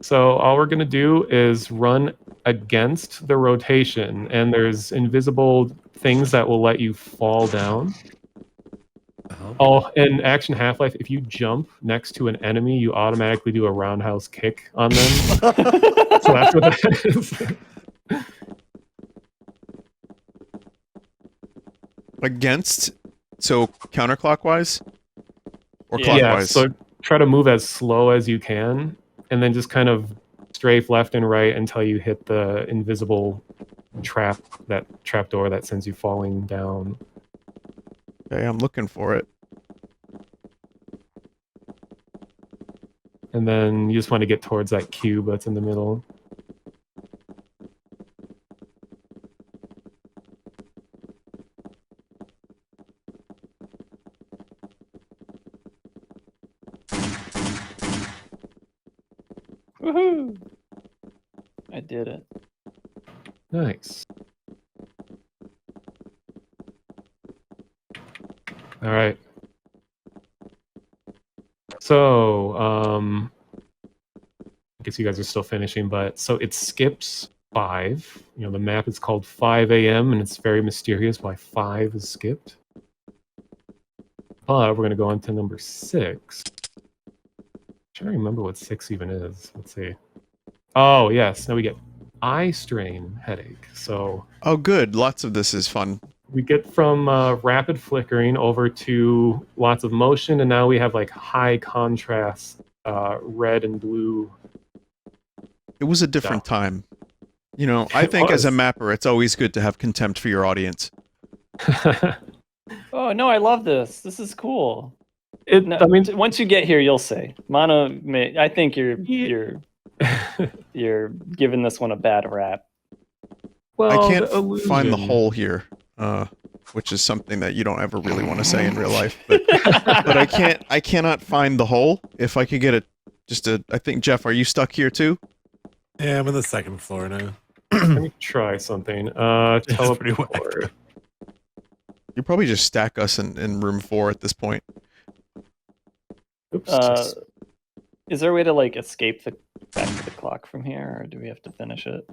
So all we're going to do is run against the rotation, and there's invisible things that will let you fall down. Oh, in Action Half-Life, if you jump next to an enemy, you automatically do a roundhouse kick on them. So that's what that is. Against? So counterclockwise? Or Yeah. clockwise? So try to move as slow as you can, and then just kind of strafe left and right until you hit the invisible trap door that sends you falling down. Okay, I'm looking for it. And then you just want to get towards that cube that's in the middle. Woohoo! I did it. Nice. All right. So, I guess you guys are still finishing, but so it skips 5. You know, the map is called 5 a.m. and it's very mysterious why 5 is skipped. But we're going to go on to number 6. I'm trying to remember what 6 even is. Let's see. Oh, yes. Now we get eye strain headache. So Oh good, lots of this is fun. we get from rapid flickering over to lots of motion, and now we have like high contrast red and blue. It was a different time. You know, I think as a mapper, it's always good to have contempt for your audience. Oh no, I love this. This is cool. No, I mean, once you get here, you'll say, Mono. I think you're giving this one a bad rap. well, I can't the find the illusion. hole here, which is something that you don't ever really want to say in real life. But I cannot find the hole. If I could get it, I think Jeff, are you stuck here too? Yeah, I'm on the second floor now. Let me try something. It's pretty Teleport. You probably just stack us in room 4 at this point. Oops. Is there a way to like escape back to the clock from here, or do we have to finish it?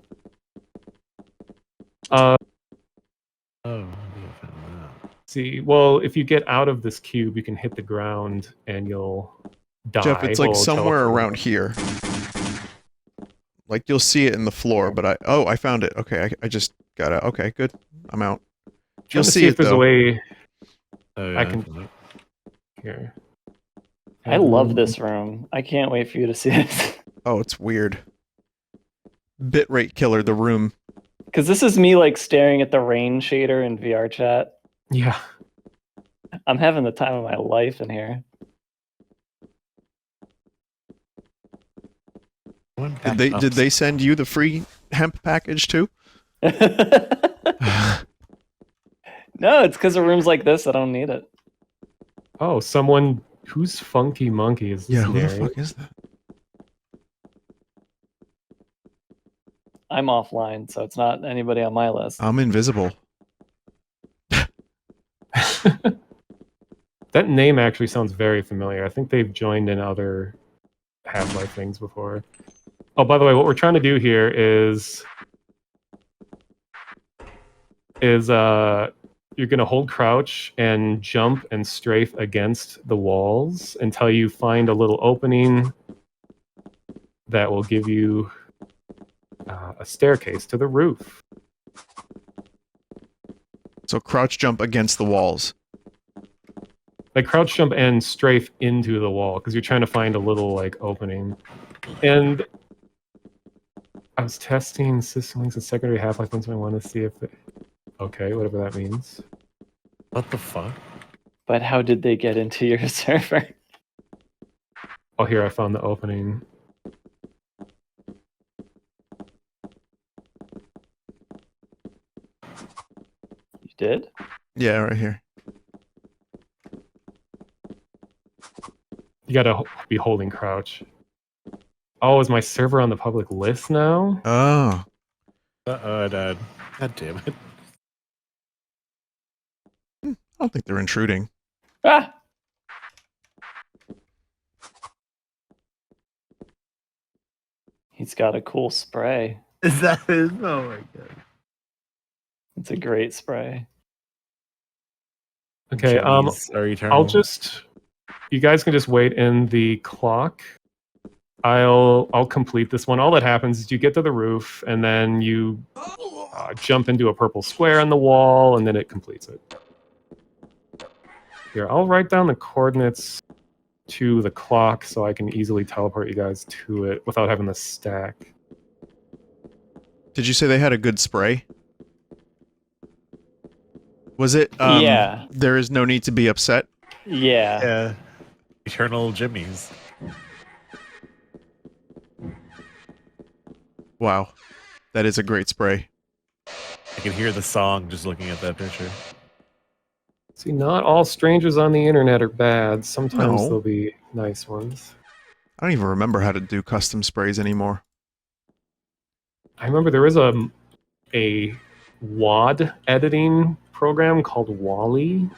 Uh, Oh, I found that. see, well, if you get out of this cube, you can hit the ground and you'll die. Jeff, it's like We'll somewhere teleport. around here. Like you'll see it in the floor, but I found it. Okay, I just got it. Okay, good. I'm out. Trying You'll to see if it there's though. a way Oh, yeah, I can- found it. here. I love this room. I can't wait for you to see it. Oh, it's weird. Bitrate killer, the room. Because this is me like staring at the rain shader in VR chat. Yeah. I'm having the time of my life in here. Did they send you the free hemp package too? No, it's because of rooms like this. I don't need it. Oh, someone who's Funky Monkey is this Yeah, who the Mary? fuck is that? I'm offline, so it's not anybody on my list. I'm invisible. That name actually sounds very familiar. I think they've joined in other Half-Life things before. Oh, by the way, what we're trying to do here is you're gonna hold crouch and jump and strafe against the walls until you find a little opening that will give you a staircase to the roof. So crouch jump against the walls. Like crouch jump and strafe into the wall because you're trying to find a little like opening. And I was testing system links and secondary Half-Life ones. I want to see if okay, whatever that means. What the fuck? But how did they get into your server? Oh, here I found the opening. You did? Yeah, right here. You gotta be holding crouch. Oh, is my server on the public list now? Oh. Dad. God damn it. I don't think they're intruding. Ah! He's got a cool spray. Is that his? Oh my god. It's a great spray. Okay, Jimmies are eternal. I'll just... You guys can just wait in the clock. I'll complete this one. All that happens is you get to the roof, and then you jump into a purple square on the wall, and then it completes it. Here, I'll write down the coordinates to the clock so I can easily teleport you guys to it without having to stack. Did you say they had a good spray? Was it, Yeah. there is no need to be upset? Yeah. Yeah. Eternal Jimmies. Wow. That is a great spray. I can hear the song just looking at that picture. See, not all strangers on the internet are bad. Sometimes No. there'll be nice ones. I don't even remember how to do custom sprays anymore. I remember there was a WAD editing program called Wally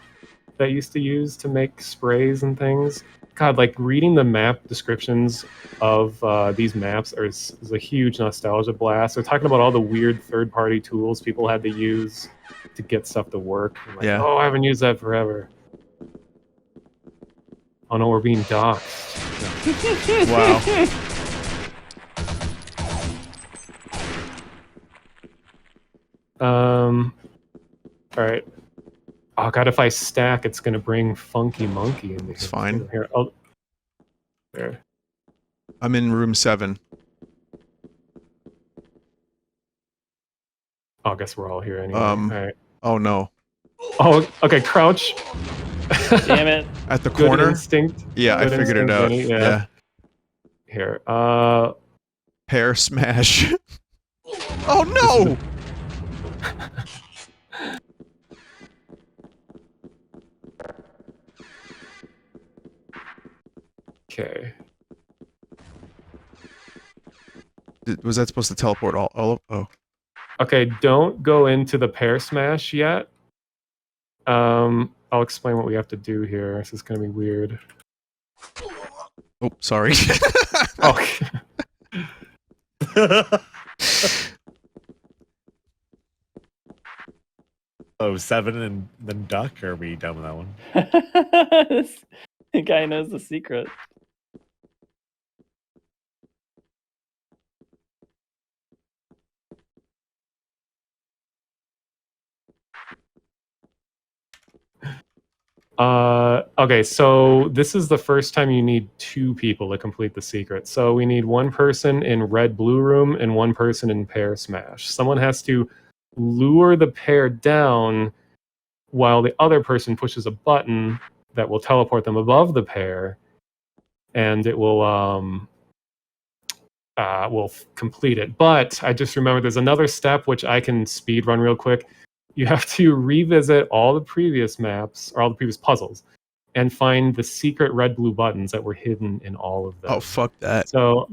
that I used to use to make sprays and things. God, like reading the map descriptions of these maps is a huge nostalgia blast. They're talking about all the weird third-party tools people had to use to get stuff to work. I'm like, Yeah. oh, I haven't used that forever. Oh no, we're being doxxed. Wow. All right. Oh god, if I stack, it's gonna bring Funky Monkey in. It's fine. Here, there. I'm in room 7. Oh, I guess we're all here anyway. All right. Oh no. Oh, okay. Crouch. Damn it. At the Good corner? instinct. Yeah, I Good figured it instinct, out. Vinny, Yeah. Here. Pear smash. Oh no! Okay. Was that supposed to teleport all oh. Okay. Don't go into the pear smash yet. I'll explain what we have to do here. This is gonna be weird. Oh, sorry. Okay. Oh, 7 and then duck? Or are we done with that one? The guy knows the secret. Okay, so this is the first time you need 2 people to complete the secret. So we need 1 person in red blue room and 1 person in pear smash. Someone has to lure the pear down while the other person pushes a button that will teleport them above the pear, and it will complete it. But I just remembered there's another step which I can speed run real quick. You have to revisit all the previous maps, or all the previous puzzles, and find the secret red-blue buttons that were hidden in all of them. Oh, fuck that. So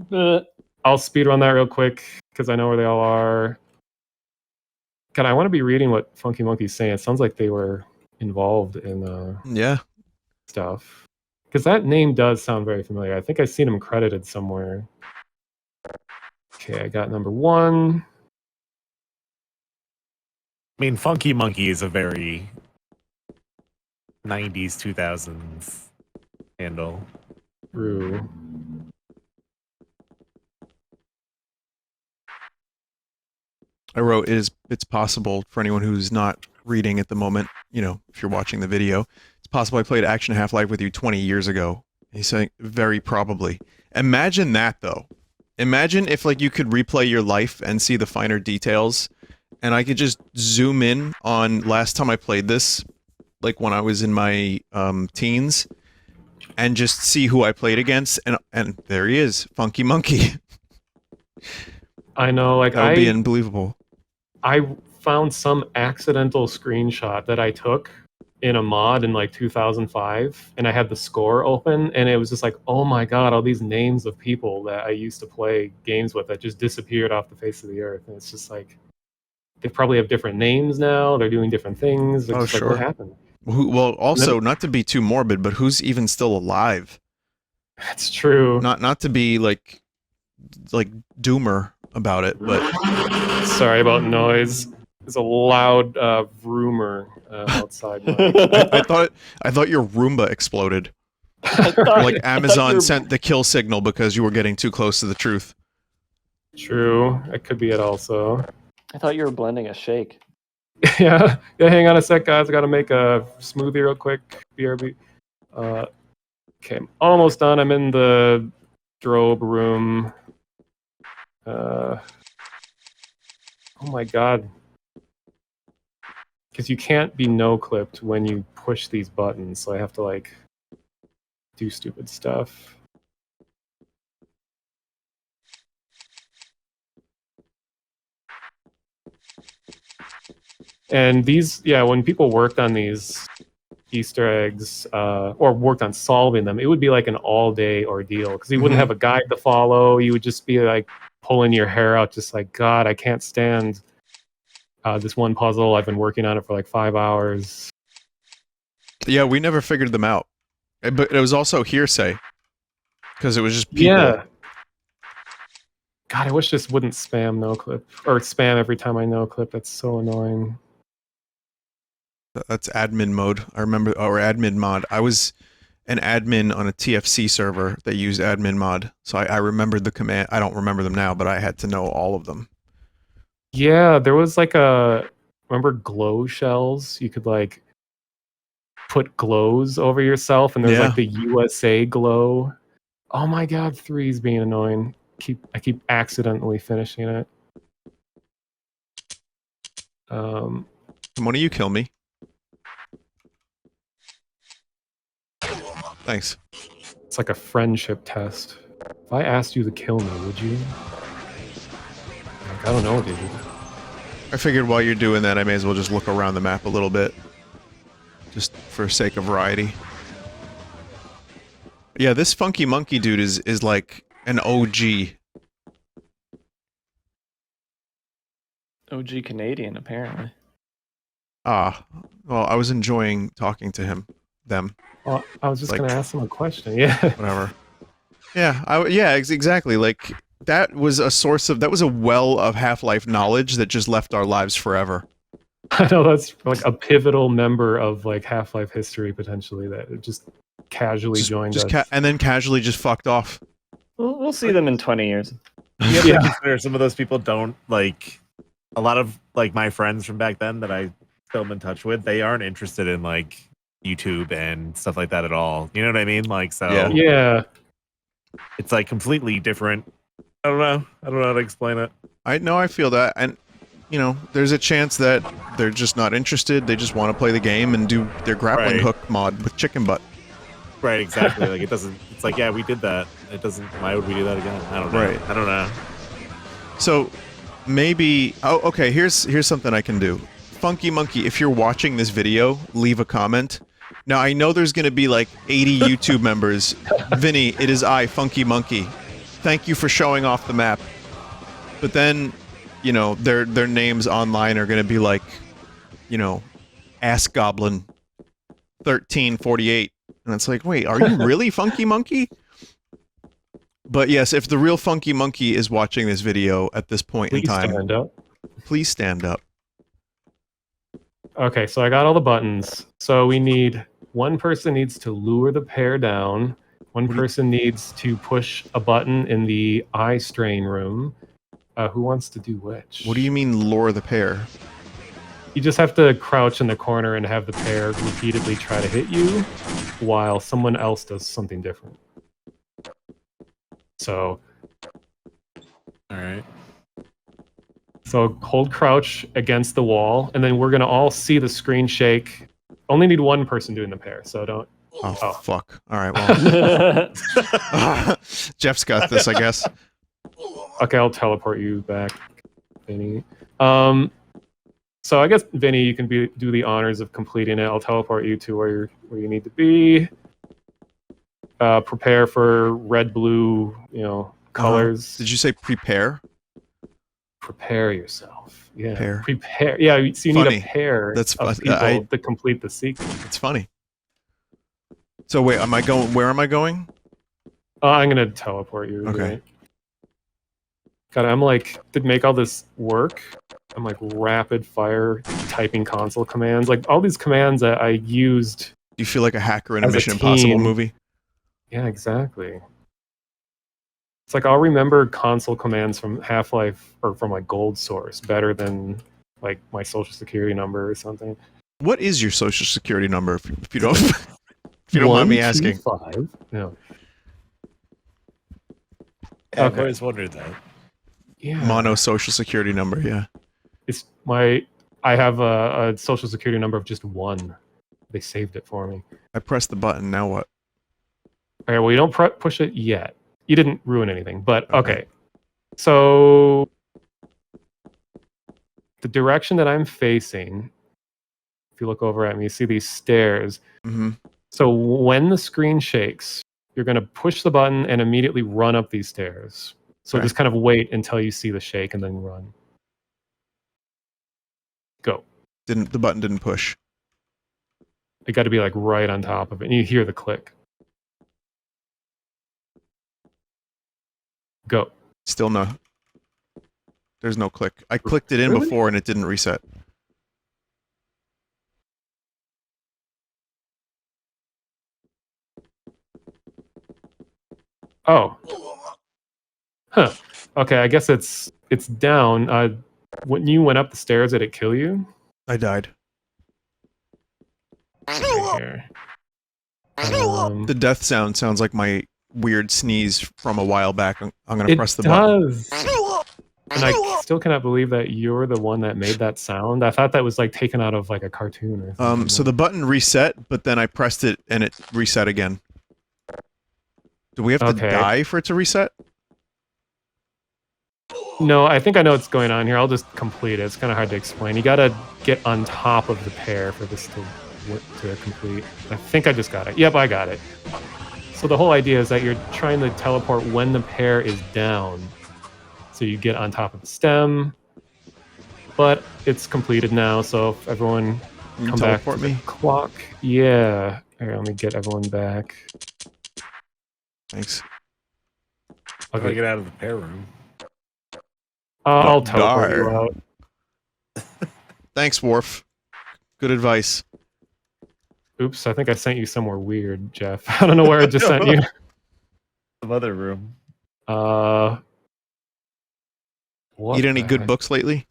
I'll speed run that real quick because I know where they all are. God, I want to be reading what Funky Monkey's saying. It sounds like they were involved in Yeah. stuff. Because that name does sound very familiar. I think I've seen him credited somewhere. Okay, I got number 1. I mean, Funky Monkey is a very 90s, 2000s handle. True. I wrote, it's possible for anyone who's not reading at the moment, you know, if you're watching the video, it's possible I played Action Half-Life with you 20 years ago. He's saying, very probably. Imagine that, though. Imagine if, like, you could replay your life and see the finer details, and I could just zoom in on last time I played this, like when I was in my teens, and just see who I played against, and there he is, Funky Monkey. I know, like, That would be unbelievable. I found some accidental screenshot that I took in a mod in like 2005, and I had the score open, and it was just like, oh my god, all these names of people that I used to play games with that just disappeared off the face of the earth. And it's just like, they probably have different names now, they're doing different things. It's sure. Like, what happened? Well, also, not to be too morbid, but who's even still alive? That's true. Not to be like doomer about it, but Sorry about noise. There's a loud rumor outside. I thought your Roomba exploded. Like Amazon sent the kill signal because you were getting too close to the truth. True. It could be it also. I thought you were blending a shake. Yeah, hang on a sec, guys. I gotta make a smoothie real quick. BRB. Okay, I'm almost done. I'm in the strobe room. Oh my god. Because you can't be no-clipped when you push these buttons, so I have to, like, do stupid stuff. And these, yeah, when people worked on these Easter eggs, or worked on solving them, it would be like an all-day ordeal, because you wouldn't have a guide to follow. You would just be, like, pulling your hair out, just like, God, I can't stand this one puzzle. I've been working on it for like 5 hours. Yeah, we never figured them out. But it was also hearsay. Because it was just people. Yeah. God, I wish this wouldn't spam no-clip. Or spam every time I no-clip. That's so annoying. That's admin mode. I remember, or admin mod. I was an admin on a TFC server that used admin mod. So I remembered the command. I don't remember them now, but I had to know all of them. Yeah, there was like remember glow shells? You could like put glows over yourself, and there's like the USA glow. Oh my god, 3's being annoying. I keep accidentally finishing it. One of you kill me. Thanks. It's like a friendship test. If I asked you to kill me, would you? Like, I don't know, dude. I figured while you're doing that, I may as well just look around the map a little bit. Just for sake of variety. Yeah, this Funky Monkey dude is like an OG. OG Canadian, apparently. Ah, well, I was enjoying talking to them. Well, I was just Like- gonna ask him a question. Yeah. Whatever. Yeah, exactly. Like, that was a well of Half-Life knowledge that just left our lives forever. I know that's like a pivotal member of like Half-Life history potentially that it just casually joined us. And then casually just fucked off. We'll see them in 20 years. You have to consider some of those people don't, like, a lot of, like, my friends from back then that I still am in touch with, they aren't interested in, like, YouTube and stuff like that at all. You know what I mean? Like, so Yeah. it's, like, completely different. I don't know how to explain it. I feel that, and you know, there's a chance that they're just not interested. They just want to play the game and do their grappling hook mod with chicken butt. Right, exactly. Like, it doesn't. It's like, yeah, we did that. It doesn't. Why would we do that again? I don't know. Right. I don't know. So maybe. Oh, okay. Here's something I can do. Funky Monkey, if you're watching this video, leave a comment. Now I know there's going to be like 80 YouTube members. Vinny, it is I, Funky Monkey. thank you for showing off the map. But then, you know, their names online are going to be like, you know, Ass Goblin 1348. And it's like, wait, are you really Funky Monkey? But yes, if the real Funky Monkey is watching this video at this point in Please time, stand up. please stand up. Okay, so I got all the buttons. So we need one person needs to lure the pair down. One person needs to push a button in the eye strain room. Who wants to do which? What do you mean lure the pair? You just have to crouch in the corner and have the pair repeatedly try to hit you while someone else does something different. So, All right. so hold crouch against the wall, and then we're gonna all see the screen shake. Only need one person doing the pair, so don't. Oh, fuck. All right, well. Jeff's got this, I guess. Okay, I'll teleport you back, Vinny. So I guess Vinny, you can do the honors of completing it. I'll teleport you to where you need to be. Prepare for red, blue, colors. Did you say prepare? Prepare yourself. Yeah. Pair. Prepare. Yeah. So you Funny. need a pair That's of people to complete the sequence. It's funny. So wait, am I going? Where am I going? I'm gonna teleport you. Okay. Right? God, I'm like, to make all this work, I'm like rapid fire typing console commands. Like all these commands that I used. Do you feel like a hacker in a As a Mission Impossible teen. movie? Yeah, exactly. It's like I'll remember console commands from Half-Life or from like Gold Source better than like my social security number or something. What is your social security number? If you don't, if you don't mind me asking. 125. No. Yeah, I've Okay. always wondered that. Yeah. Mono social security number. Yeah. It's I have a social security number of just one. They saved it for me. I pressed the button. Now what? All right, well, you don't push it yet. You didn't ruin anything, but Okay. okay. So the direction that I'm facing, if you look over at me, you see these stairs. Mm-hmm. So when the screen shakes, you're going to push the button and immediately run up these stairs. So Okay. just kind of wait until you see the shake and then run. Go. The button didn't push. You got to be like right on top of it, and you hear the click. Go. Still no. There's no click. I clicked it in Really? before and it didn't reset. Oh. Huh. Okay, I guess it's down. When you went up the stairs, did it kill you? I died. Right here. The death sound sounds like my weird sneeze from a while back. I'm gonna press the button. does. And I still cannot believe that you're the one that made that sound. I thought that was like taken out of like a cartoon or something. So the button reset, but then I pressed it and it reset again. Do we have to Okay. die for it to reset? No, I think I know what's going on here. I'll just complete it. It's kind of hard to explain. You gotta get on top of the pair for this to complete. I think I just got it. Yep, I got it. So the whole idea is that you're trying to teleport when the pair is down. So you get on top of the stem. But it's completed now, so if everyone Can you come back to teleport the me? clock. Yeah. Here, let me get everyone back. Thanks. How do I Okay. get out of the pair room? I'll Don't teleport you die. out. Thanks, Worf. Good advice. Oops, I think I sent you somewhere weird, Jeff. I don't know where I just sent you. Some other room. What Eat any the good heck? books lately?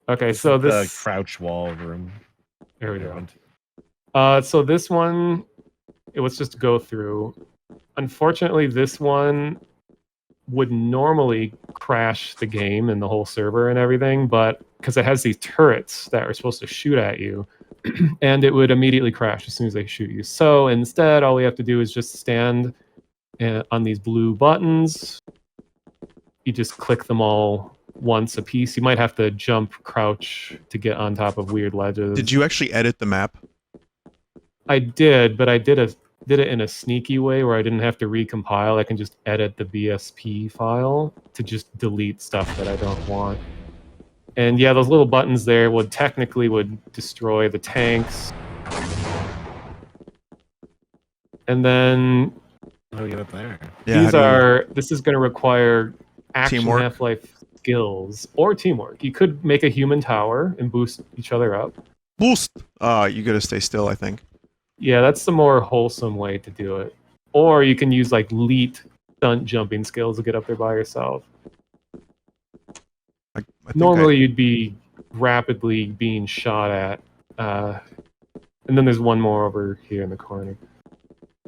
Okay, so The this crouch wall room. there we go. Around. So this one, let's just go through. Unfortunately, this one would normally crash the game and the whole server and everything, but because it has these turrets that are supposed to shoot at you, and it would immediately crash as soon as they shoot you. So instead, all we have to do is just stand on these blue buttons. You just click them all once a piece. You might have to jump, crouch to get on top of weird ledges. Did you actually edit the map? I did, but I did did it in a sneaky way where I didn't have to recompile. I can just edit the BSP file to just delete stuff that I don't want. And yeah, those little buttons there would destroy the tanks. And then How do we get up there? Yeah, this is going to require action Teamwork? Half-Life skills or teamwork. You could make a human tower and boost each other up. boost. You gotta stay still, I think. Yeah, that's the more wholesome way to do it. Or you can use like leet stunt jumping skills to get up there by yourself. I think Normally you'd be rapidly being shot at. And then there's one more over here in the corner.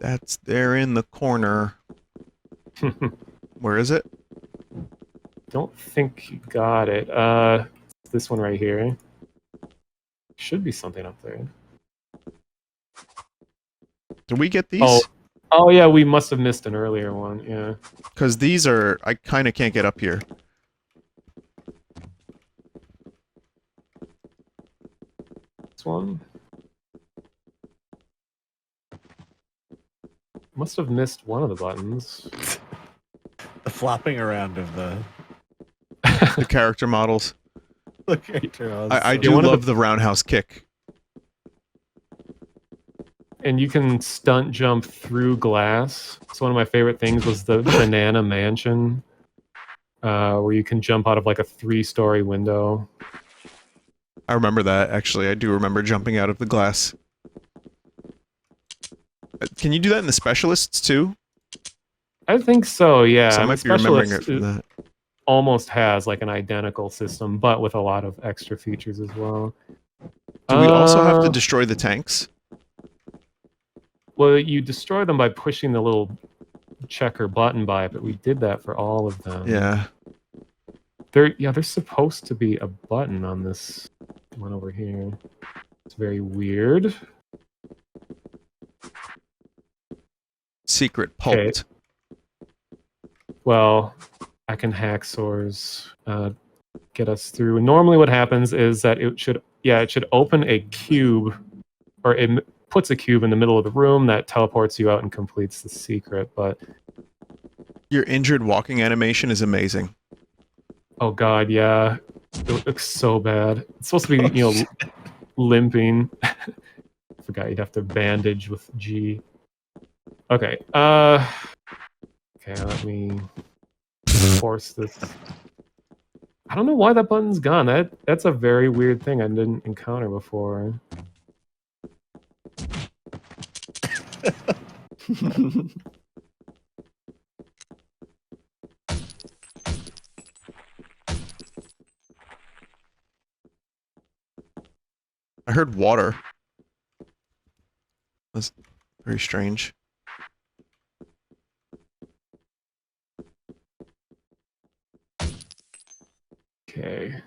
that's there in the corner. Where is it? Don't think you got it. This one right here. Should be something up there. Did we get these? Oh yeah, we must have missed an earlier one. Yeah. Because these are... I kind of can't get up here. This one. Must have missed one of the buttons. The flopping around of the The character models. character. I do love the roundhouse kick. And you can stunt jump through glass. So one of my favorite things was the banana mansion, where you can jump out of like a 3-story window. I remember that, actually. I do remember jumping out of the glass. Can you do that in the specialists, too? I think so, yeah. So I might be remembering it Specialist from that. almost has like an identical system, but with a lot of extra features as well. Do we also have to destroy the tanks? Well, you destroy them by pushing the little checker button by it, but we did that for all of them. Yeah. There's supposed to be a button on this one over here. It's very weird. Secret pulped. Well, I can hack soars, get us through. Normally what happens is that it should open a cube, or it puts a cube in the middle of the room that teleports you out and completes the secret, but... Your injured walking animation is amazing. Oh god, yeah. It looks so bad. It's supposed to be, limping. Forgot you'd have to bandage with G. Okay, okay, let me force this. I don't know why that button's gone. That's a very weird thing I didn't encounter before. I heard water. That's very strange. Okay.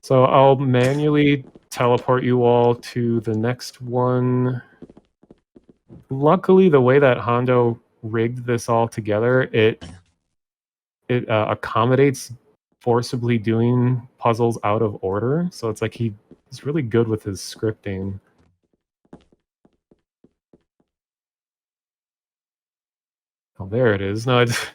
So I'll manually teleport you all to the next one. Luckily, the way that Hondo rigged this all together, it accommodates forcibly doing puzzles out of order. So it's like he's really good with his scripting. Oh, there it is. No, I just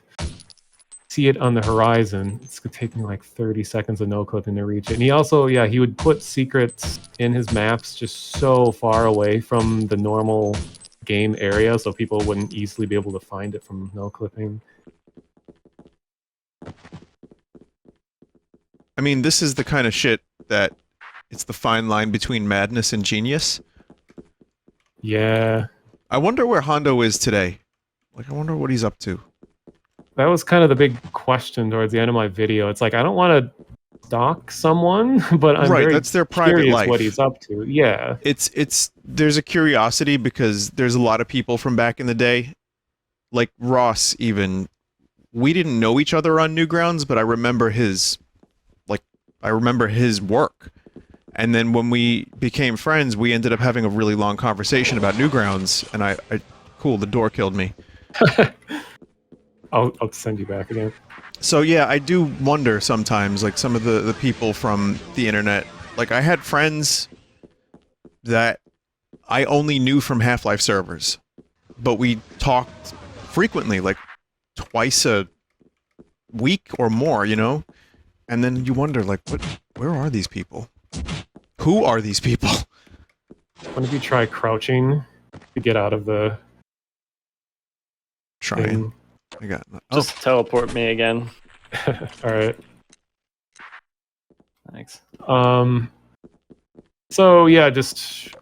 see it on the horizon. It's gonna take me like 30 seconds of no clipping to reach it. And he also, yeah, he would put secrets in his maps just so far away from the normal game area, so people wouldn't easily be able to find it from no clipping. I mean, this is the kind of shit that it's the fine line between madness and genius. Yeah. I wonder where Hondo is today. Like, I wonder what he's up to. That was kind of the big question towards the end of my video. It's like, I don't want to stalk someone, but I'm very that's their private curious life. what he's up to. Yeah. There's a curiosity because there's a lot of people from back in the day, like Ross even. We didn't know each other on Newgrounds, but I remember his work. And then when we became friends, we ended up having a really long conversation about Newgrounds, and cool, the door killed me. I'll send you back again. So yeah, I do wonder sometimes, like some of the people from the internet. Like I had friends that I only knew from Half-Life servers, but we talked frequently, like twice a week or more, you know? And then you wonder, like, where are these people? Who are these people? One of you try crouching to get out of the Trying. thing. I got. Just teleport me again. All right. Thanks. So yeah, just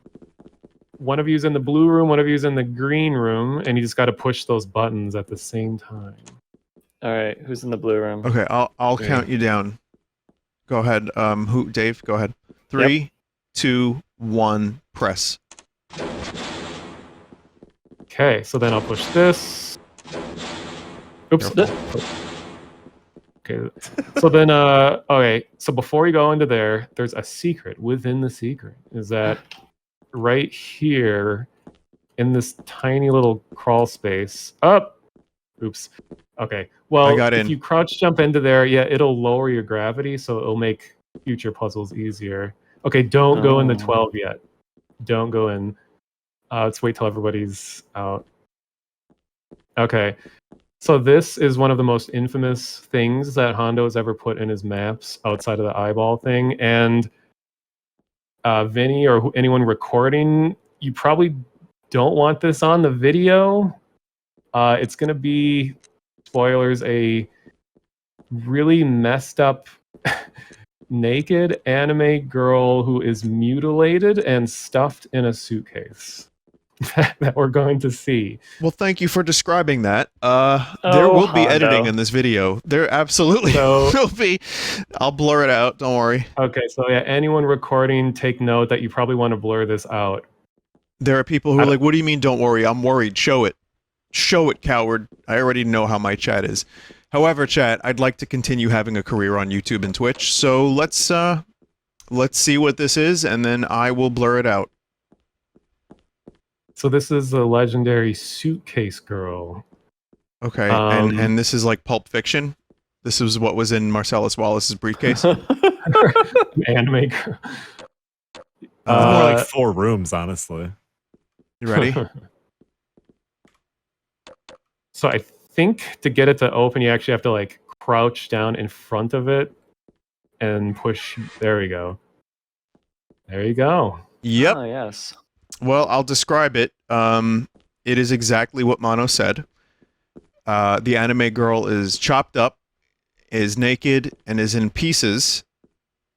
one of you's in the blue room, one of you's in the green room, and you just got to push those buttons at the same time. All right, who's in the blue room? Okay, I'll Yeah. count you down. Go ahead. Dave? Go ahead. 3, 2, 1. Press. Okay, so then I'll push this. Oops. Careful. Okay. So then, okay. So before you go into there, there's a secret within the secret. Is that right here in this tiny little crawl space? Up. Oops. Okay. Well, I got if in. you crouch jump into there, yeah, it'll lower your gravity, so it'll make future puzzles easier. Okay, don't go in the Oh. 12 yet. Don't go in. Let's wait till everybody's out. Okay. So this is one of the most infamous things that Hondo has ever put in his maps outside of the eyeball thing. And Vinny or anyone recording, you probably don't want this on the video. It's going to be, spoilers, a really messed up naked anime girl who is mutilated and stuffed in a suitcase that we're going to see. Well, thank you for describing that. There will be Hondo. editing in this video. There absolutely So- will be. I'll blur it out. Don't worry. Okay, so yeah, anyone recording, take note that you probably want to blur this out. There are people who I are don't- like, "What do you mean? Don't worry. I'm worried. Show it. Show it, coward. I already know how my chat is." However, chat, I'd like to continue having a career on YouTube and Twitch. So let's see what this is, and then I will blur it out. So this is the legendary suitcase girl. Okay, Um, and this is like Pulp Fiction. This is what was in Marcellus Wallace's briefcase. Anime girl. It's more like Uh, 4 rooms, honestly. You ready? So I think to get it to open, you actually have to like crouch down in front of it and push. There we go. There you go. Yep. Oh, yes. Well, I'll describe it. It is exactly what Mono said. The anime girl is chopped up, is naked, and is in pieces,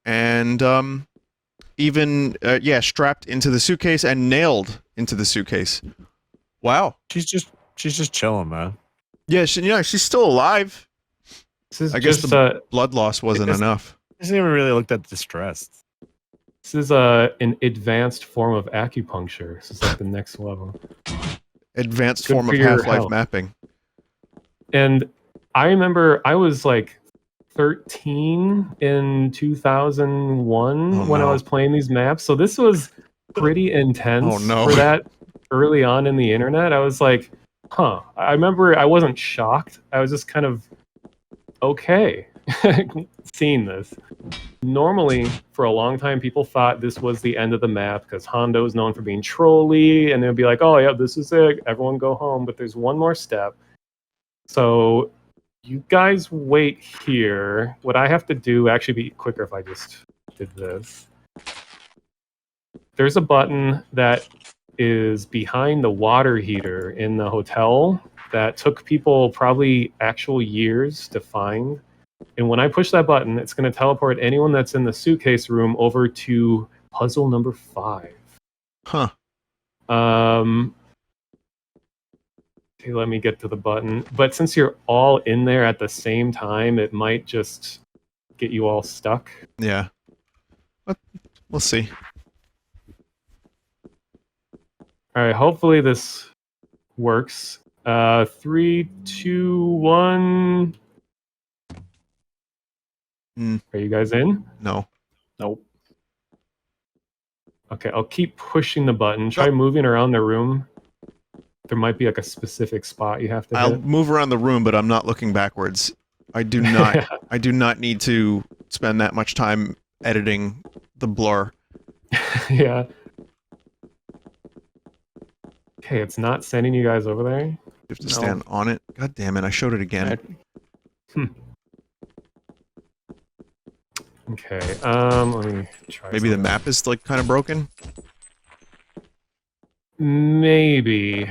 and even strapped into the suitcase and nailed into the suitcase. Wow. She's just chilling, man. Yeah, she's still alive. This is I guess just the blood loss wasn't It's- enough. She hasn't even really looked that distressed. this is an advanced form of acupuncture. This is like the next level. Advanced Good form for of your Half-Life health. mapping. And I remember I was like 13 in 2001 Oh, when I no. was playing these maps. So this was pretty intense Oh, no. for that early on in the internet. I was like, huh. I remember I wasn't shocked. I was just kind of okay seeing this. Normally, for a long time, people thought this was the end of the map because Hondo is known for being trolly, and they'd be like, oh, yeah, this is it. Everyone go home. But there's one more step. So you guys wait here. What I have to do actually be quicker if I just did this. There's a button that is behind the water heater in the hotel that took people probably actual years to find. And when I push that button, it's going to teleport anyone that's in the suitcase room over to puzzle number 5. Huh. Okay, let me get to the button. But since you're all in there at the same time, it might just get you all stuck. Yeah. But we'll see. All right, hopefully this works. 3, 2, 1. Are you guys in? No. Nope. Okay, I'll keep pushing the button. Try moving around the room. there might be like a specific spot you have to I'll hit. move around the room, but I'm not looking backwards. I do not. I do not need to spend that much time editing the blur. Yeah. Okay, it's not sending you guys over there. You have to stand on it. God damn it! I showed it again. Okay. Let me try. Maybe the something. map is like kind of broken. Maybe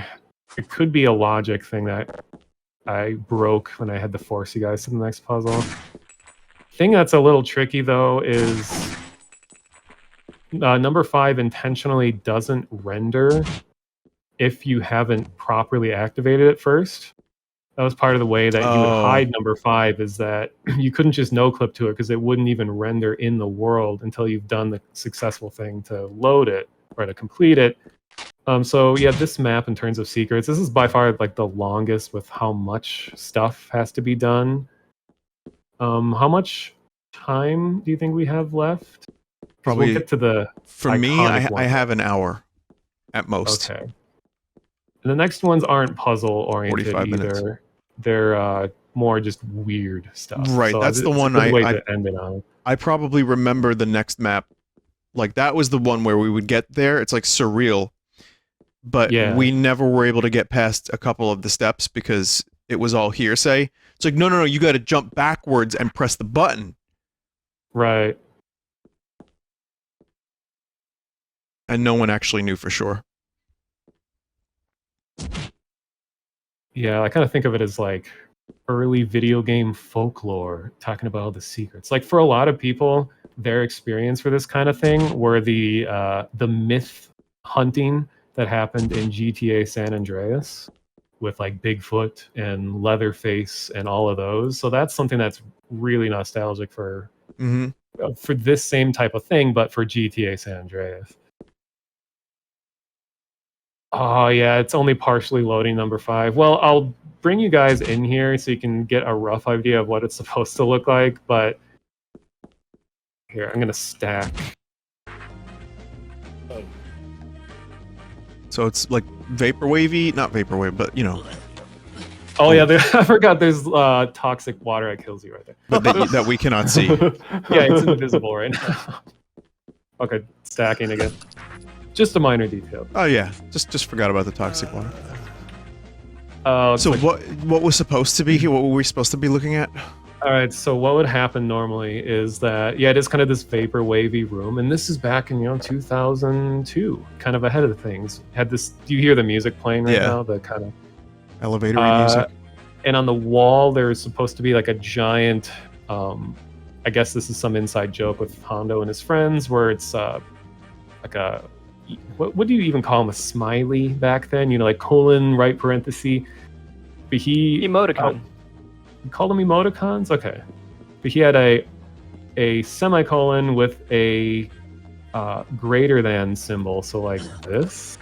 it could be a logic thing that I broke when I had to force you guys to the next puzzle. Thing that's a little tricky though is number 5 intentionally doesn't render if you haven't properly activated it first. That was part of the way that you would hide number 5, is that you couldn't just no clip to it because it wouldn't even render in the world until you've done the successful thing to load it or to complete it. So yeah, this map in terms of secrets, this is by far like the longest with how much stuff has to be done. How much time do you think we have left? Probably. We'll get to the For me, iconic one. I have an hour at most. Okay. And the next ones aren't puzzle oriented 45 either. minutes. They're more just weird stuff. Right, So that's the it's a one good way I to end it on. I probably remember the next map. Like that was the one where we would get there. It's like surreal. But Yeah. we never were able to get past a couple of the steps because it was all hearsay. It's like, no, you got to jump backwards and press the button. Right. And no one actually knew for sure. Yeah, I kind of think of it as like early video game folklore, talking about all the secrets. Like for a lot of people, their experience for this kind of thing were the myth hunting that happened in GTA San Andreas with like Bigfoot and Leatherface and all of those. So that's something that's really nostalgic for this same type of thing, but for GTA San Andreas. Oh yeah, it's only partially loading number 5. Well, I'll bring you guys in here so you can get a rough idea of what it's supposed to look like, but here, I'm gonna stack. So it's like vaporwavy, not vaporwave, but you know. Oh yeah, I forgot there's toxic water that kills you right there. But that we cannot see. Yeah, it's invisible right now. Okay, stacking again. Just a minor detail. Oh yeah, just forgot about the toxic water. So like, what was supposed to be here? What were we supposed to be looking at? all right, so what would happen normally is that, yeah, it is kind of this vapor wavy room, and this is back in 2002, kind of ahead of things. Had this? Do you hear the music playing right now? The kind of elevator music. And on the wall, there's supposed to be like a giant. I guess this is some inside joke with Hondo and his friends, where it's like a. What do you even call him? A smiley back then? Like colon, right parenthesis. But emoticon. You called them emoticons? Okay. But he had a semicolon with a greater than symbol. So like this.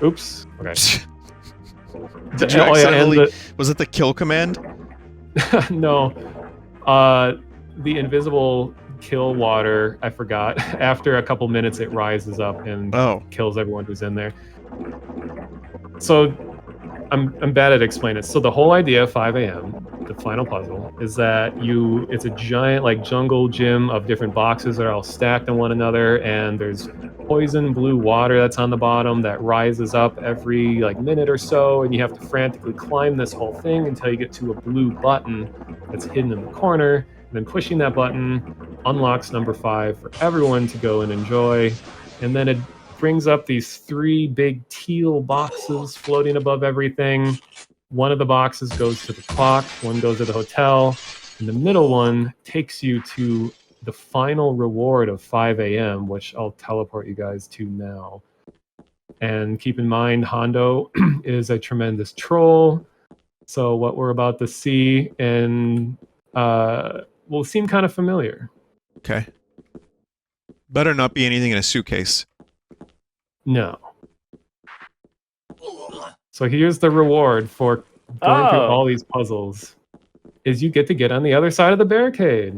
Oops. Okay. Did you accidentally, was it the kill command? No. The invisible kill water, I forgot. After a couple minutes, it rises up and kills everyone who's in there. So I'm bad at explaining it. So the whole idea of 5 a.m., the final puzzle, is that it's a giant like jungle gym of different boxes that are all stacked on one another, and there's poison blue water that's on the bottom that rises up every like minute or so, and you have to frantically climb this whole thing until you get to a blue button that's hidden in the corner. And then pushing that button unlocks number 5 for everyone to go and enjoy. And then it brings up these 3 big teal boxes floating above everything. One of the boxes goes to the clock, one goes to the hotel, and the middle one takes you to the final reward of 5 a.m., which I'll teleport you guys to now. And keep in mind, Hondo is a tremendous troll, so what we're about to see will seem kind of familiar. Okay. Better not be anything in a suitcase. No. So here's the reward for going through all these puzzles. Is you get to get on the other side of the barricade.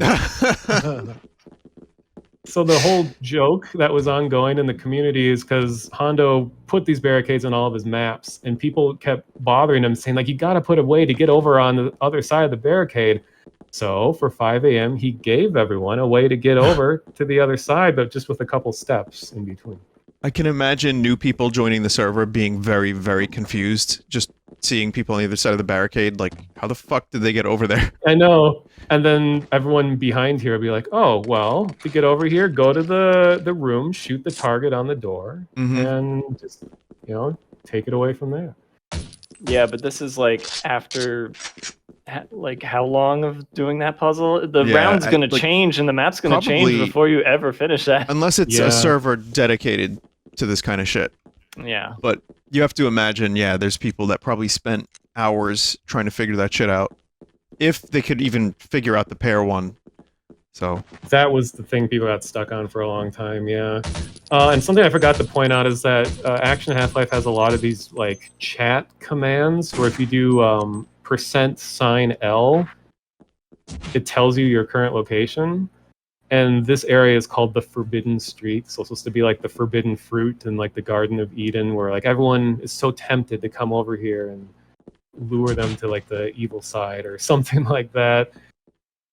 So the whole joke that was ongoing in the community is because Hondo put these barricades on all of his maps, and people kept bothering him, saying like, "You got to put a way to get over on the other side of the barricade." So for 5 a.m., he gave everyone a way to get over to the other side, but just with a couple steps in between. I can imagine new people joining the server being very, very confused, just seeing people on the other side of the barricade, like, how the fuck did they get over there? I know. And then everyone behind here will be like, "Oh, well, to get over here, go to the room, shoot the target on the door, and just, take it away from there." Yeah, but this is like after like how long of doing that puzzle? The round's going to change and the map's going to change before you ever finish that. Unless it's a server dedicated to this kind of shit. Yeah. But you have to imagine, there's people that probably spent hours trying to figure that shit out. If they could even figure out the pair one. So that was the thing people got stuck on for a long time, yeah. And something I forgot to point out is that Action Half-Life has a lot of these like chat commands where if you do %L, it tells you your current location. And this area is called the Forbidden Street. So it's supposed to be like the forbidden fruit and like the Garden of Eden, where like everyone is so tempted to come over here and lure them to like the evil side or something like that.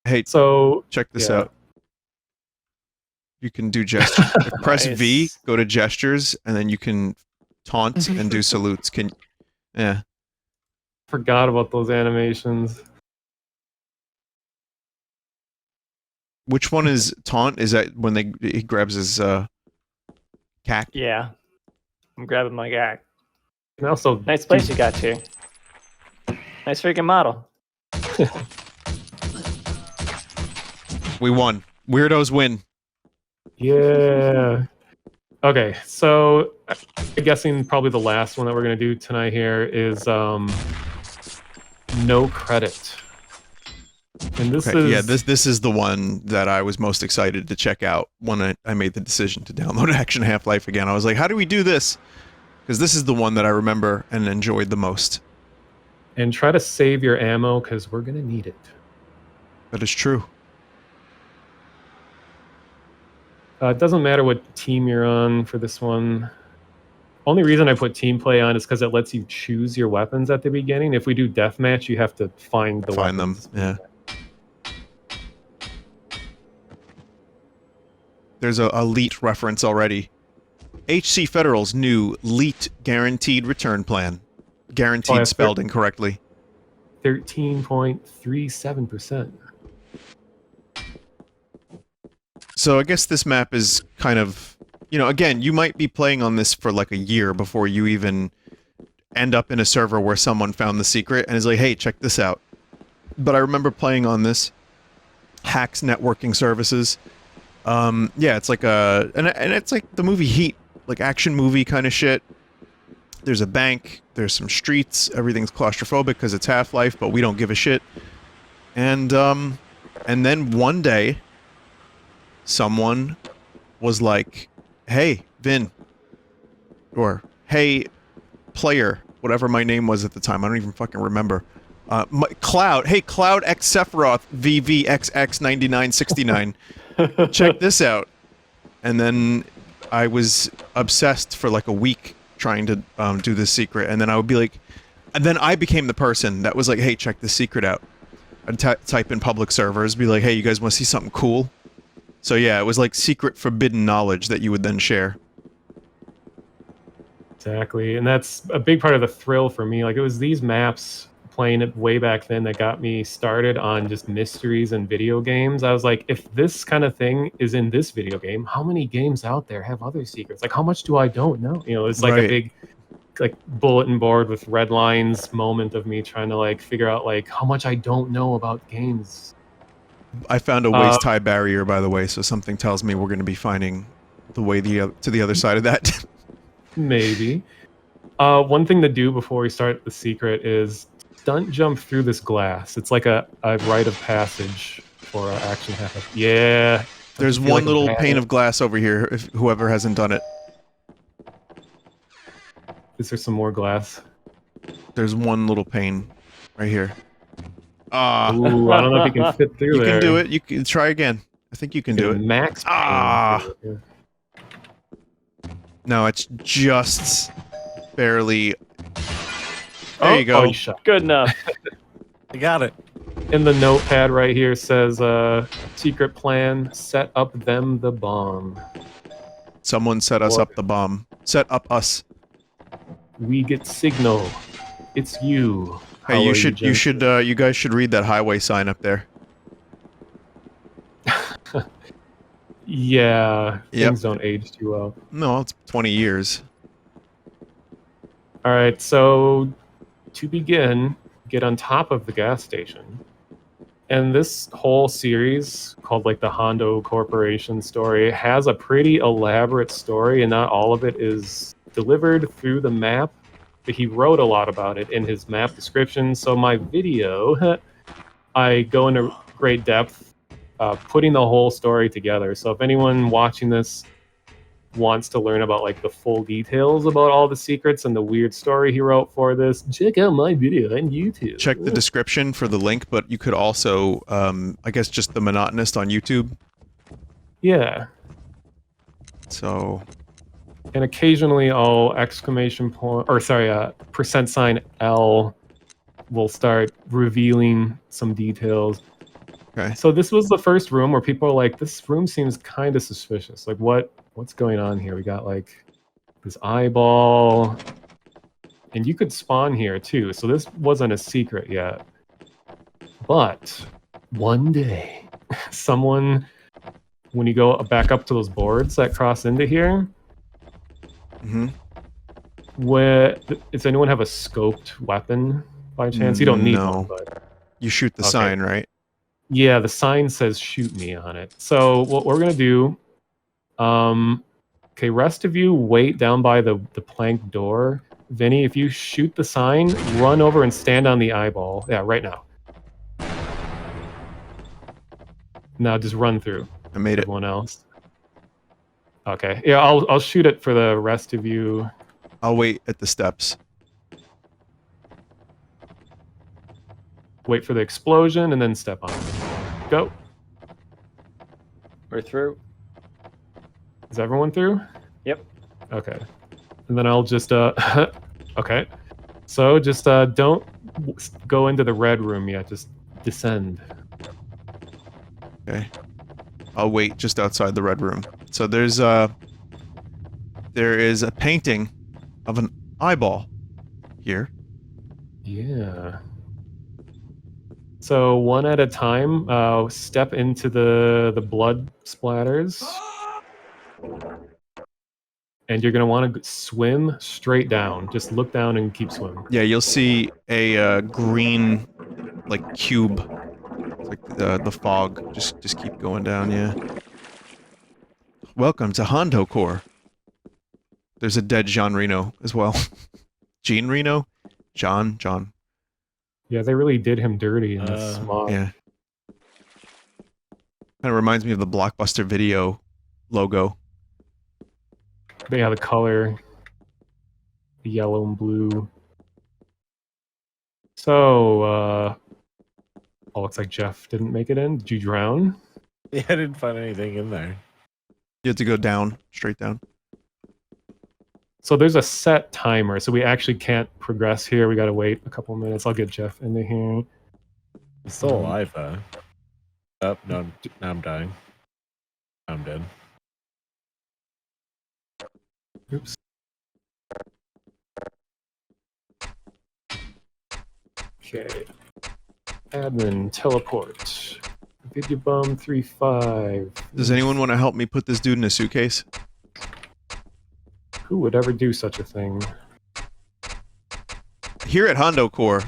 Hey, so check this out. You can do gestures. Press V, go to gestures, and then you can taunt and do salutes. Forgot about those animations. Which one is taunt? Is that when he grabs his cack? Yeah. I'm grabbing my cack. And also, nice place you got to. Nice freaking model. We won. Weirdos win. Yeah. Okay, so I'm guessing probably the last one that we're going to do tonight here is no credit. And this is... this is the one that I was most excited to check out when I made the decision to download Action Half-Life again. I was like, how do we do this? Because this is the one that I remember and enjoyed the most. And try to save your ammo, because we're going to need it. That is true. It doesn't matter what team you're on for this one. Only reason I put team play on is because it lets you choose your weapons at the beginning. If we do deathmatch, you have to find them. Yeah. There's a LEET reference already. HC Federal's new LEET guaranteed return plan. Guaranteed spelled incorrectly. 13.37%. So I guess this map is kind of, again, you might be playing on this for like a year before you even end up in a server where someone found the secret and is like, hey, check this out. But I remember playing on this. Hacks networking services. It's like and it's like the movie Heat, like action movie kind of shit. There's a bank, there's some streets, everything's claustrophobic because it's Half-Life, but we don't give a shit. And then one day, someone was like, hey, Vin, or hey, player, whatever my name was at the time, I don't even fucking remember. Cloud, hey, Cloud X Sephiroth VVXX9969. Check this out. And then I was obsessed for like a week trying to do this secret, and then I would be like, and then I became the person that was like, hey, check this secret out. I'd type in public servers, be like, hey, you guys want to see something cool? So yeah, it was like secret forbidden knowledge that you would then share. Exactly, and that's a big part of the thrill for me. Like, it was these maps playing it way back then that got me started on just mysteries and video games. I was like, if this kind of thing is in this video game, how many games out there have other secrets? Like, how much do I don't know? It's like a big like bulletin board with red lines moment of me trying to like figure out like how much I don't know about games. I found a waist-high barrier, by the way, so something tells me we're going to be finding the way to the other side of that. Maybe. One thing to do before we start the secret is stunt jump through this glass. It's like a rite of passage for Action Half-Life. Yeah. There's one little pane of glass over here, if whoever hasn't done it. Is there some more glass? There's one little pane right here. Ooh, I don't know if you can fit through there. You can do it. You can try again. I think you can do it. Max. Ah! Pain. No, it's just barely. There you go. Oh, you shot. Good enough. I got it. In the notepad right here says, secret plan, set up them the bomb. Someone set us What? up the bomb. Set up us. We get signal. It's you. Hey, How you are should, you guys should read that highway sign up there. Yeah, Yep. things don't age too well. No, it's 20 years. All right, so to begin, get on top of the gas station. And this whole series, called like the Hondo Corporation story, has a pretty elaborate story, and not all of it is delivered through the map. But he wrote a lot about it in his map description. So my video, I go into great depth, putting the whole story together. So if anyone watching this wants to learn about like the full details about all the secrets and the weird story he wrote for this, check out my video on YouTube. Check the description for the link, but you could also, I guess, just the Monotonist on YouTube. Yeah. So, And occasionally I'll %L will start revealing some details. okay. So this was the first room where people are like, this room seems kind of suspicious. Like, what's going on here? We got like this eyeball, and you could spawn here too. So this wasn't a secret yet. But one day, someone, when you go back up to those boards that cross into here, Mm-hmm. does anyone have a scoped weapon by chance? You don't need No. one, but You shoot the Okay. sign, right? yeah, the sign says "shoot me" on it. So what we're gonna do, okay, rest of you wait down by the plank door. Vinny, if you shoot the sign, run over and stand on the eyeball. Yeah, right now. Now just run through. I made it. Everyone else. Okay, yeah, I'll shoot it for the rest of you. I'll wait at the steps. Wait for the explosion and then step on it. Go. We're through. Is everyone through? Yep. Okay. And then I'll just okay. So just don't go into the red room yet. Just descend. Okay. I'll wait just outside the red room. So there is a painting of an eyeball here. Yeah. So one at a time, step into the blood splatters. And you're gonna want to swim straight down. Just look down and keep swimming. Yeah, you'll see a green, like, cube. It's like the fog. Just keep going down, yeah. Welcome to Hondo Core. There's a dead Jean Reno as well. Jean Reno? John. Yeah, they really did him dirty in this mod. Yeah. Kind of reminds me of the Blockbuster Video logo. Yeah, the color, the yellow and blue. So, looks like Jeff didn't make it in. Did you drown? Yeah, I didn't find anything in there. You have to go down, straight down. So there's a set timer, so we actually can't progress here. We gotta wait a couple minutes. I'll get Jeff into here. I'm still alive, though. Oh, no, now I'm dying. I'm dead. Oops. Okay. Admin, teleport. Video bum 3-5. Does anyone want to help me put this dude in a suitcase? Who would ever do such a thing? Here at Hondo Core,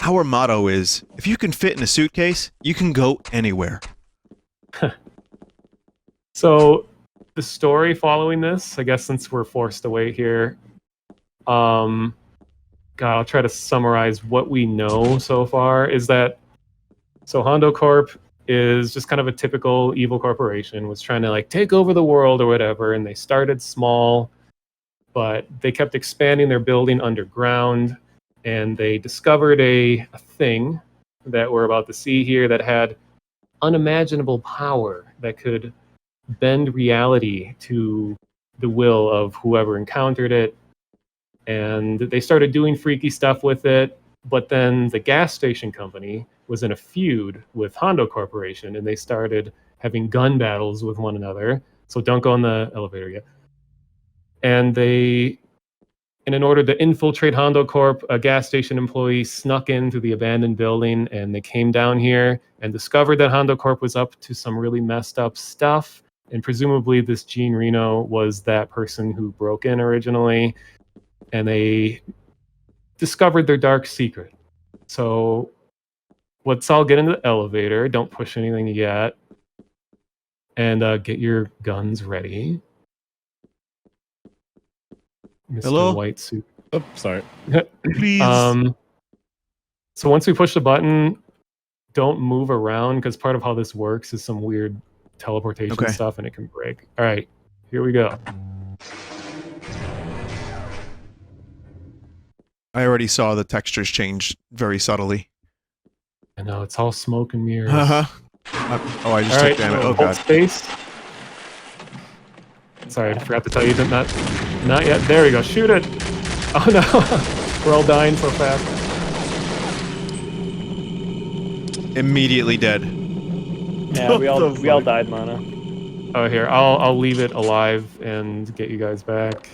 our motto is, if you can fit in a suitcase, you can go anywhere. So, the story following this, I guess since we're forced to wait here, God, I'll try to summarize what we know so far, is that, so Hondo Corp is just kind of a typical evil corporation, was trying to like take over the world or whatever, and they started small, but they kept expanding their building underground, and they discovered a thing that we're about to see here that had unimaginable power that could bend reality to the will of whoever encountered it. And they started doing freaky stuff with it. But then the gas station company was in a feud with Hondo Corporation, and they started having gun battles with one another. So don't go in the elevator yet. And in order to infiltrate Hondo Corp, a gas station employee snuck into the abandoned building, and they came down here and discovered that Hondo Corp was up to some really messed up stuff. And presumably this Gene Reno was that person who broke in originally, and they discovered their dark secret. So let's all get into the elevator. Don't push anything yet. And get your guns ready. Mr. Hello? White Suit. Oh, sorry. Please. So once we push the button, don't move around, because part of how this works is some weird teleportation stuff, and it can break. All right, here we go. I already saw the textures change very subtly. I know, it's all smoke and mirrors. Oh, I just took damage. Oh, hold God. space. Sorry, I forgot to tell you that not yet. There we go. Shoot it. Oh no, we're all dying so fast. Immediately dead. Yeah, we all died, Mono. Oh, here, I'll leave it alive and get you guys back.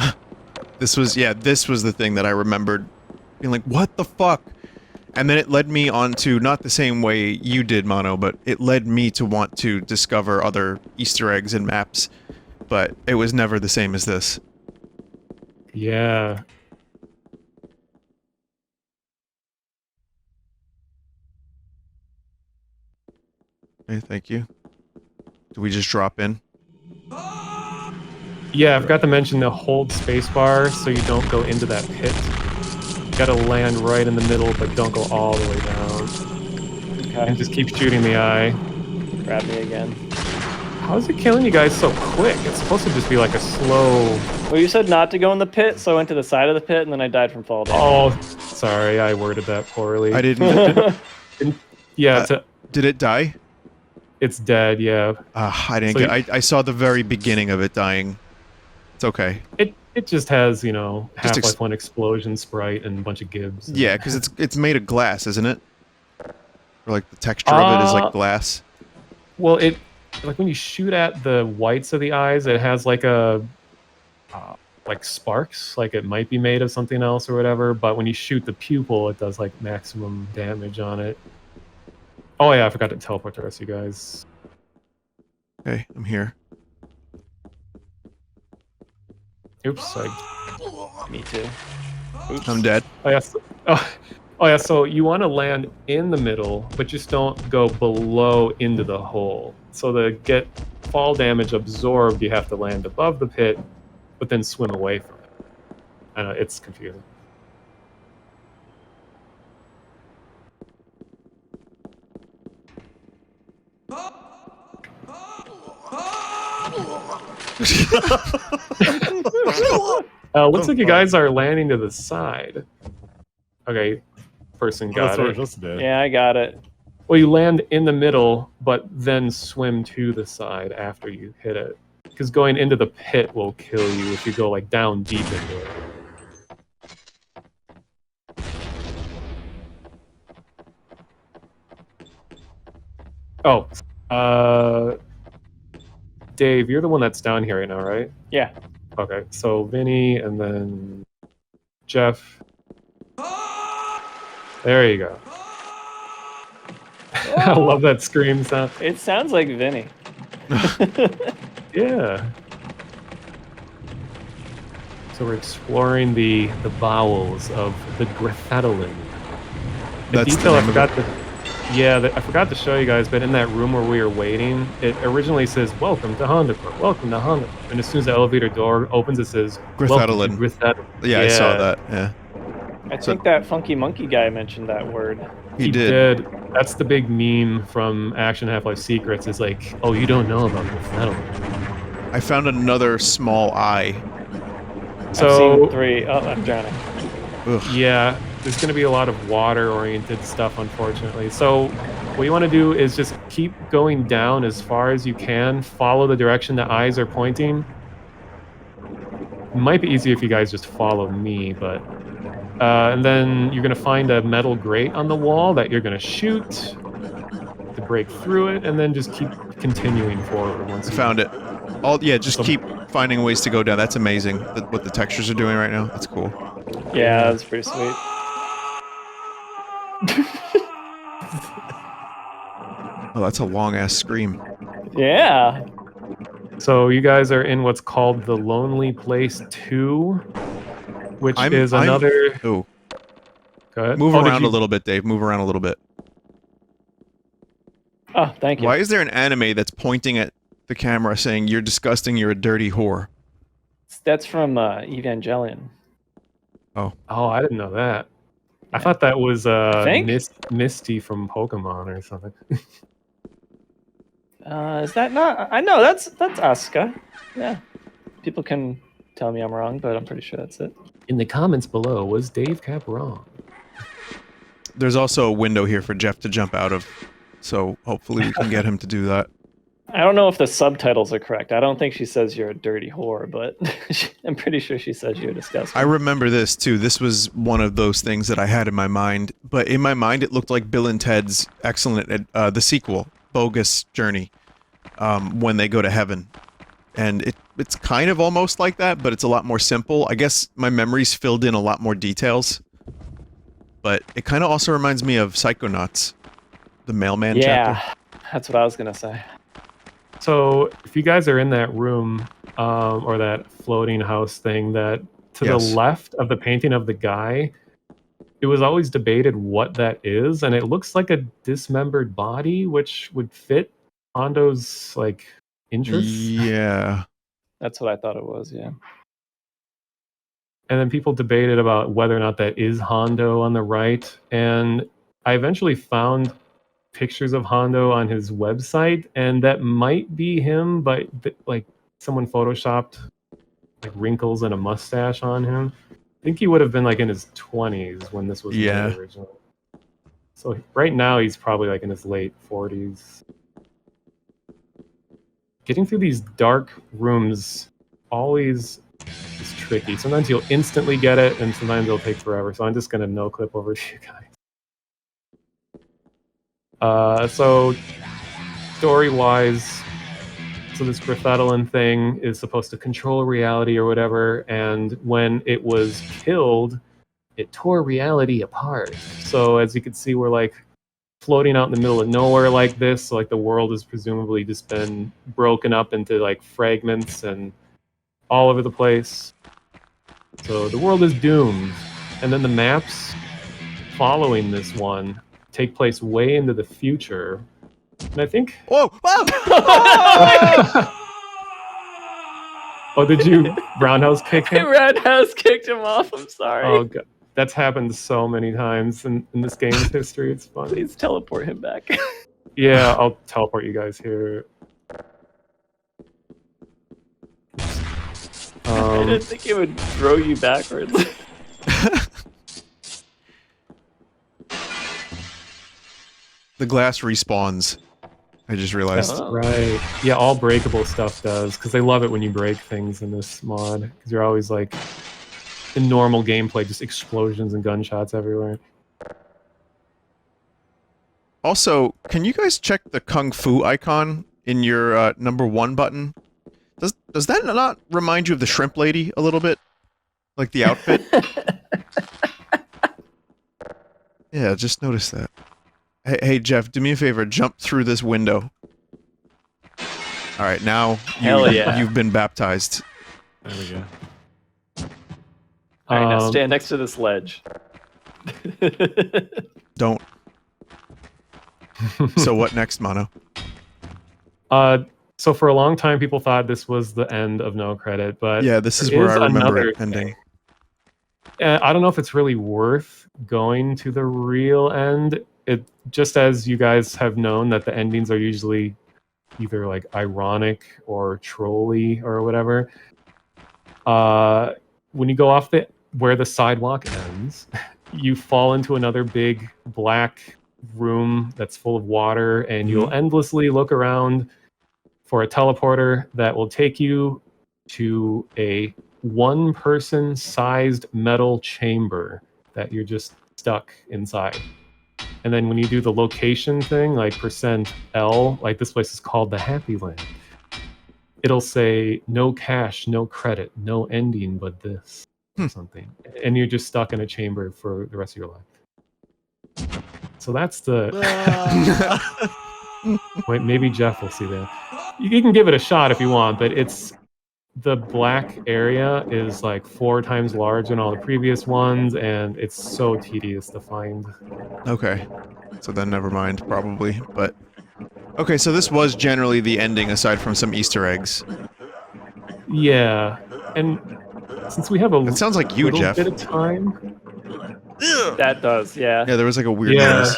This was the thing that I remembered being like, what the fuck? And then it led me on to, not the same way you did, Mono, but it led me to want to discover other Easter eggs and maps. But it was never the same as this. Yeah. Okay, thank you. Do we just drop in? Yeah, I forgot to mention to hold spacebar so you don't go into that pit. You gotta land right in the middle, but don't go all the way down. Okay. And just keep shooting the eye. Grab me again. How is it killing you guys so quick? It's supposed to just be like a slow... Well, you said not to go in the pit, so I went to the side of the pit, and then I died from fall damage. Oh, sorry, I worded that poorly. I didn't... Yeah, did it die? it's dead, yeah. I didn't So get... I saw the very beginning of it dying. It's okay. It just has, you know, Just Half-Life 1 explosion sprite and a bunch of gibs. Yeah, because it's made of glass, isn't it? Or like the texture of it is like glass. Well, like when you shoot at the whites of the eyes, it has like a like sparks, like it might be made of something else or whatever. But when you shoot the pupil, it does like maximum damage on it. Oh yeah, I forgot to teleport the rest of you guys. Okay, I'm here. Oops, Me too. Oops. I'm dead. oh yeah, so you want to land in the middle, but just don't go below into the hole. So to get fall damage absorbed, you have to land above the pit, but then swim away from it. I know, it's confusing. Looks like you guys are landing to the side. Okay, person got That's what we're it. supposed to do. Yeah, I got it. Well, you land in the middle, but then swim to the side after you hit it. Because going into the pit will kill you if you go like down deep into it. Oh, Dave, you're the one that's down here right now, right? Yeah. Okay, so Vinny and then Jeff. There you go. I love that scream sound. It sounds like Vinny. Yeah. So we're exploring the bowels of the Grithatolin. The That's the detail I name of forgot to... Yeah, I forgot to show you guys, but in that room where we were waiting, it originally says, "Welcome to Hondo Corp. Welcome to Hondo." And as soon as the elevator door opens, it says, "Welcome to Grithatolin. Grithatolin." Yeah, I saw that. Yeah, I think that funky monkey guy mentioned that word. he did. That's the big meme from Action Half-Life Secrets, is like, "Oh, you don't know about Grithatolin." I found another small eye. I've So seen 3. Oh, I'm drowning. Ugh. yeah, there's going to be a lot of water-oriented stuff, unfortunately. So what you want to do is just keep going down as far as you can. Follow the direction the eyes are pointing. It might be easier if you guys just follow me, but... and then you're going to find a metal grate on the wall that you're going to shoot to break through it, and then just keep continuing forward once I you found it. Just keep finding ways to go down. That's amazing, what the textures are doing right now. That's cool. Yeah, that's pretty sweet. Oh, that's a long-ass scream. Yeah. So you guys are in what's called the Lonely Place 2, which is another... Oh. Go ahead. Move around a little bit, Dave. Move around a little bit. Oh, thank you. Why is there an anime that's pointing at the camera saying, "You're disgusting, you're a dirty whore"? That's from Evangelion. Oh. Oh, I didn't know that. I thought that was Misty from Pokemon or something. Is that not? I know that's Asuka. Yeah. People can tell me I'm wrong, but I'm pretty sure that's it. In the comments below, was Dave Cap wrong? There's also a window here for Jeff to jump out of, so hopefully we can get him to do that. I don't know if the subtitles are correct. I don't think she says you're a dirty whore, but I'm pretty sure she says you're disgusting. I remember this too. This was one of those things that I had in my mind, but in my mind it looked like Bill and Ted's excellent, the sequel, Bogus Journey, when they go to heaven. And it's kind of almost like that, but it's a lot more simple. I guess my memories filled in a lot more details. But it kind of also reminds me of Psychonauts, the mailman chapter. Yeah, that's what I was going to say. So if you guys are in that room, or that floating house thing, that to the left of the painting of the guy, it was always debated what that is, and it looks like a dismembered body, which would fit Hondo's, like, interests. Yeah. That's what I thought it was, yeah. And then people debated about whether or not that is Hondo on the right, and I eventually found pictures of Hondo on his website, and that might be him, but like someone photoshopped like wrinkles and a mustache on him. I think he would have been like in his 20s when this was made originally. So right now he's probably like in his late 40s. Getting through these dark rooms always is tricky. Sometimes you'll instantly get it, and sometimes it'll take forever. So I'm just gonna no clip over to you guys. So story-wise, so this Grafetolin thing is supposed to control reality or whatever, and when it was killed, it tore reality apart. So as you can see, we're like floating out in the middle of nowhere like this, so like the world has presumably just been broken up into like fragments and all over the place. So the world is doomed. And then the maps following this one take place way into the future. And I think... Whoa! Whoa! Oh, did you roundhouse kick him? Roundhouse kicked him off, I'm sorry. Oh, God. That's happened so many times in this game's history. It's fun. Please teleport him back. Yeah, I'll teleport you guys here. I didn't think it would throw you backwards. The glass respawns. I just realized. That's right. Yeah, all breakable stuff does, because they love it when you break things in this mod, because you're always like, in normal gameplay, just explosions and gunshots everywhere. Also, can you guys check the Kung Fu icon in your #1 button? Does that not remind you of the Shrimp Lady a little bit? Like the outfit? Yeah, just notice that. Hey, Jeff, do me a favor. Jump through this window. Alright, now you've been baptized. There we go. Alright, now stand next to this ledge. Don't. So what next, Mono? So for a long time, people thought this was the end of No Credit, but yeah, this is where I remember it ending. I don't know if it's really worth going to the real end. It just as you guys have known that the endings are usually either like ironic or trolly or whatever. When you go off where the sidewalk ends, you fall into another big black room that's full of water, and you'll endlessly look around for a teleporter that will take you to a one-person sized metal chamber that you're just stuck inside. And then when you do the location thing, like %L, like this place is called the Happy Land, it'll say no cash, no credit, no ending but this, or something. And you're just stuck in a chamber for the rest of your life. So that's the... Wait, maybe Jeff will see that. You can give it a shot if you want, but it's... The black area is like 4 times larger than all the previous ones, and it's so tedious to find. Okay. So then never mind, probably, but... Okay, so this was generally the ending, aside from some Easter eggs. Yeah, and since we have a It sounds like you, little Jeff. bit of time... That does, yeah. Yeah, there was like a weird noise.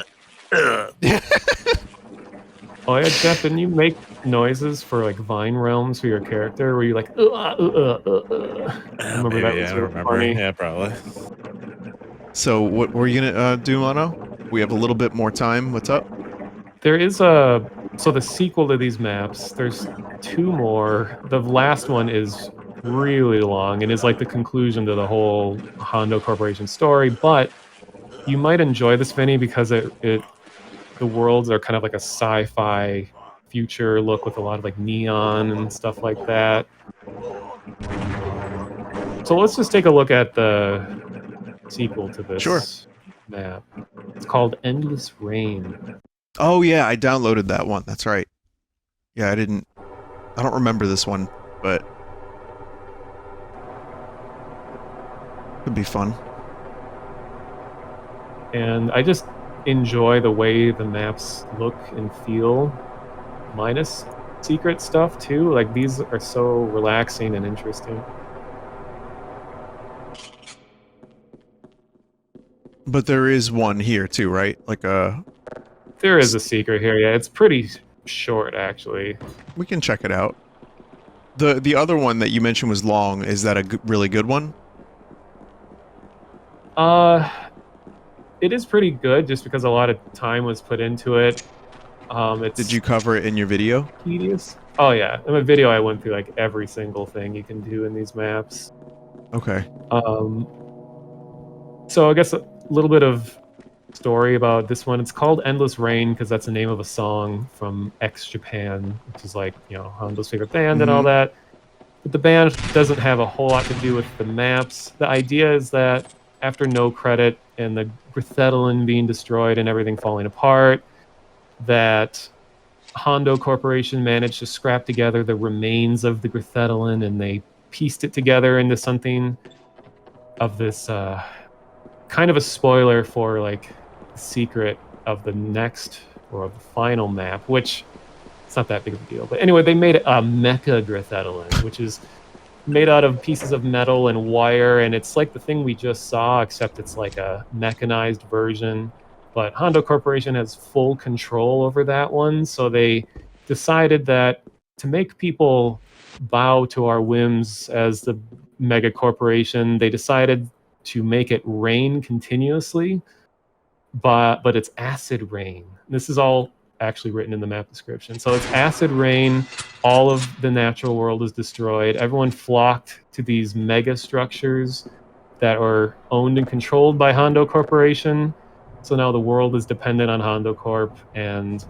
Oh yeah, Jeff, didn't you make noises for like Vine Realms for your character? Where you like, I remember Maybe, that was I don't really remember. funny. Yeah, probably. So what were you gonna do, Mono? We have a little bit more time. What's up? There is a... So the sequel to these maps, there's 2 more. The last one is really long and is like the conclusion to the whole Hondo Corporation story, but you might enjoy this, Vinny, because the worlds are kind of like a sci-fi future look with a lot of like neon and stuff like that. So let's just take a look at the sequel to this map. It's called Endless Rain. Oh yeah, I downloaded that one. That's right. Yeah, I don't remember this one, but... Could be fun. And I just enjoy the way the maps look and feel, minus secret stuff too. Like, these are so relaxing and interesting. But there is one here too, right? Like a... There is a secret here, yeah. It's pretty short, actually. We can check it out. The other one that you mentioned was long. Is that a really good one? It is pretty good, just because a lot of time was put into it. Did you cover it in your video? Tedious. Oh yeah, in my video I went through like every single thing you can do in these maps. Okay. So I guess a little bit of story about this one. It's called Endless Rain because that's the name of a song from X Japan, which is like, you know, Hondo's favorite band and all that. But the band doesn't have a whole lot to do with the maps. The idea is that after No Credit and the Grithetylin being destroyed and everything falling apart, that Hondo Corporation managed to scrap together the remains of the Grithetylin, and they pieced it together into something of this kind of a spoiler for like the secret of the next or of the final map, which it's not that big of a deal. But anyway, they made a mecha Grithetylin, which is made out of pieces of metal and wire, and it's like the thing we just saw, except it's like a mechanized version. But Hondo Corporation has full control over that one, so they decided that to make people bow to our whims as the mega corporation, they decided to make it rain continuously, but it's acid rain. This is all actually written in the map description. So it's acid rain, all of the natural world is destroyed, everyone flocked to these mega structures that are owned and controlled by Hondo Corporation. So now the world is dependent on Hondo Corp, and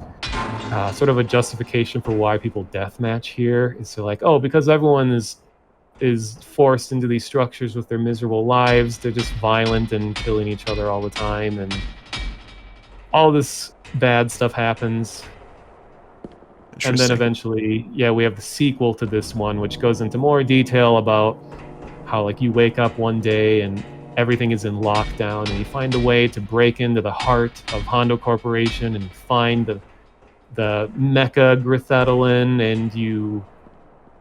sort of a justification for why people deathmatch here is to like, oh, because everyone is forced into these structures with their miserable lives, they're just violent and killing each other all the time, and all this bad stuff happens. And then eventually, yeah, we have the sequel to this one, which goes into more detail about how like you wake up one day and everything is in lockdown, and you find a way to break into the heart of Hondo Corporation and find the mecha Grithetylin, and you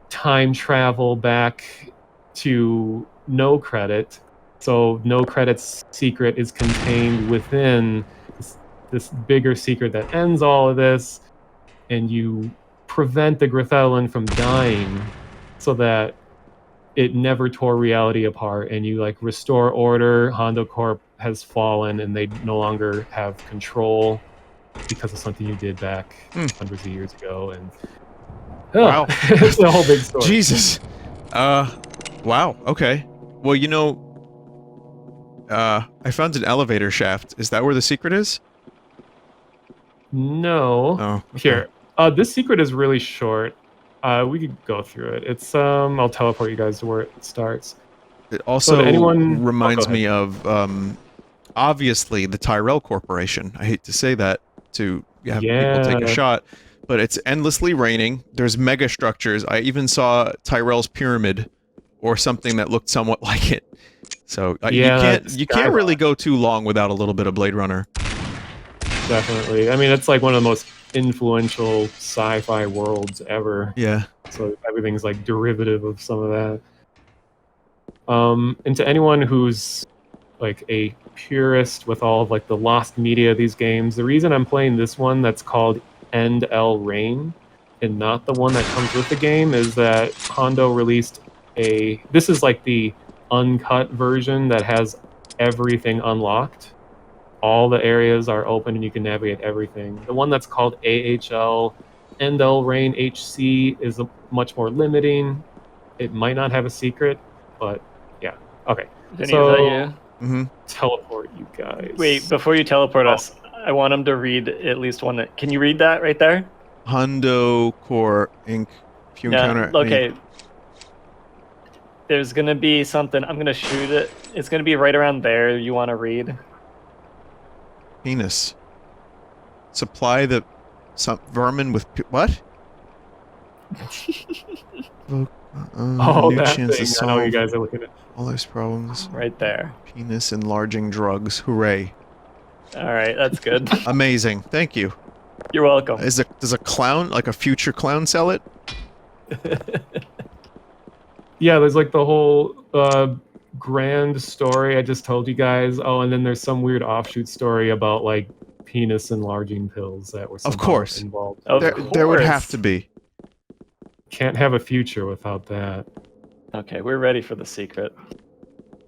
time travel back to No Credit. So No Credit's secret is contained within this bigger secret that ends all of this, and you prevent the Grithetylin from dying so that it never tore reality apart, and you like restore order. Hondo Corp has fallen and they no longer have control because of something you did back hundreds of years ago, and Wow. it's a whole big story. Jesus. Wow. Okay. Well, you know, I found an elevator shaft. Is that where the secret is? No. Oh. Okay. Here. This secret is really short. We could go through it. It's I'll teleport you guys to where it starts. It also So to anyone- reminds go me of obviously the Tyrell Corporation. I hate to say that to have people take a Yeah. shot, but it's endlessly raining. There's mega structures. I even saw Tyrell's pyramid or something that looked somewhat like it. So Yeah, you can't really go too long without a little bit of Blade Runner. Definitely. I mean, it's like one of the most influential sci-fi worlds ever. Yeah. So everything's like derivative of some of that. And to anyone who's like a purist with all of like the lost media of these games, the reason I'm playing this one that's called End L Rain and not the one that comes with the game is that Hondo released this is like the uncut version that has everything unlocked. All the areas are open and you can navigate everything. The one that's called AHL End L Rain HC is much more limiting. It might not have a secret, but yeah. Okay. Vinny, So- is that you? Mm-hmm. Teleport you guys. Wait, before you teleport us, I want him to read at least one. Can you read that right there? Hondo Core Inc. If you encounter Okay. There's gonna be something. I'm gonna shoot it. It's gonna be right around there. You want to read? penis. Supply the vermin with what? Oh, new that chance thing. to I know solve you guys are looking at. all those problems. Right there. Penis enlarging drugs. Hooray! All right, that's good. Amazing. Thank you. You're welcome. Does a clown, like a future clown, sell it? Yeah, there's like the whole grand story I just told you guys. Oh, and then there's some weird offshoot story about like penis enlarging pills that were somehow course. involved. Of There would have course. to be. Can't have a future without that. Okay, we're ready for the secret.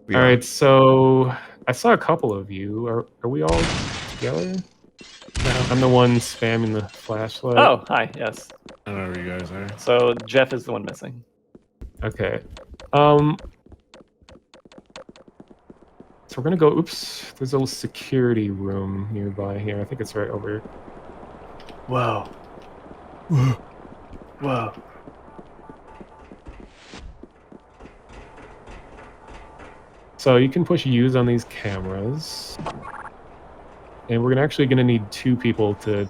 We All are. right, so I saw a couple of you. Are we all together? I'm the one spamming the flashlight. Oh, hi. Yes. I don't know where you guys are. So Jeff is the one missing. Okay. So we're gonna go. Oops. There's a little security room nearby here. I think it's right over here. Whoa. Whoa. So you can push use on these cameras. And we're actually gonna need 2 people to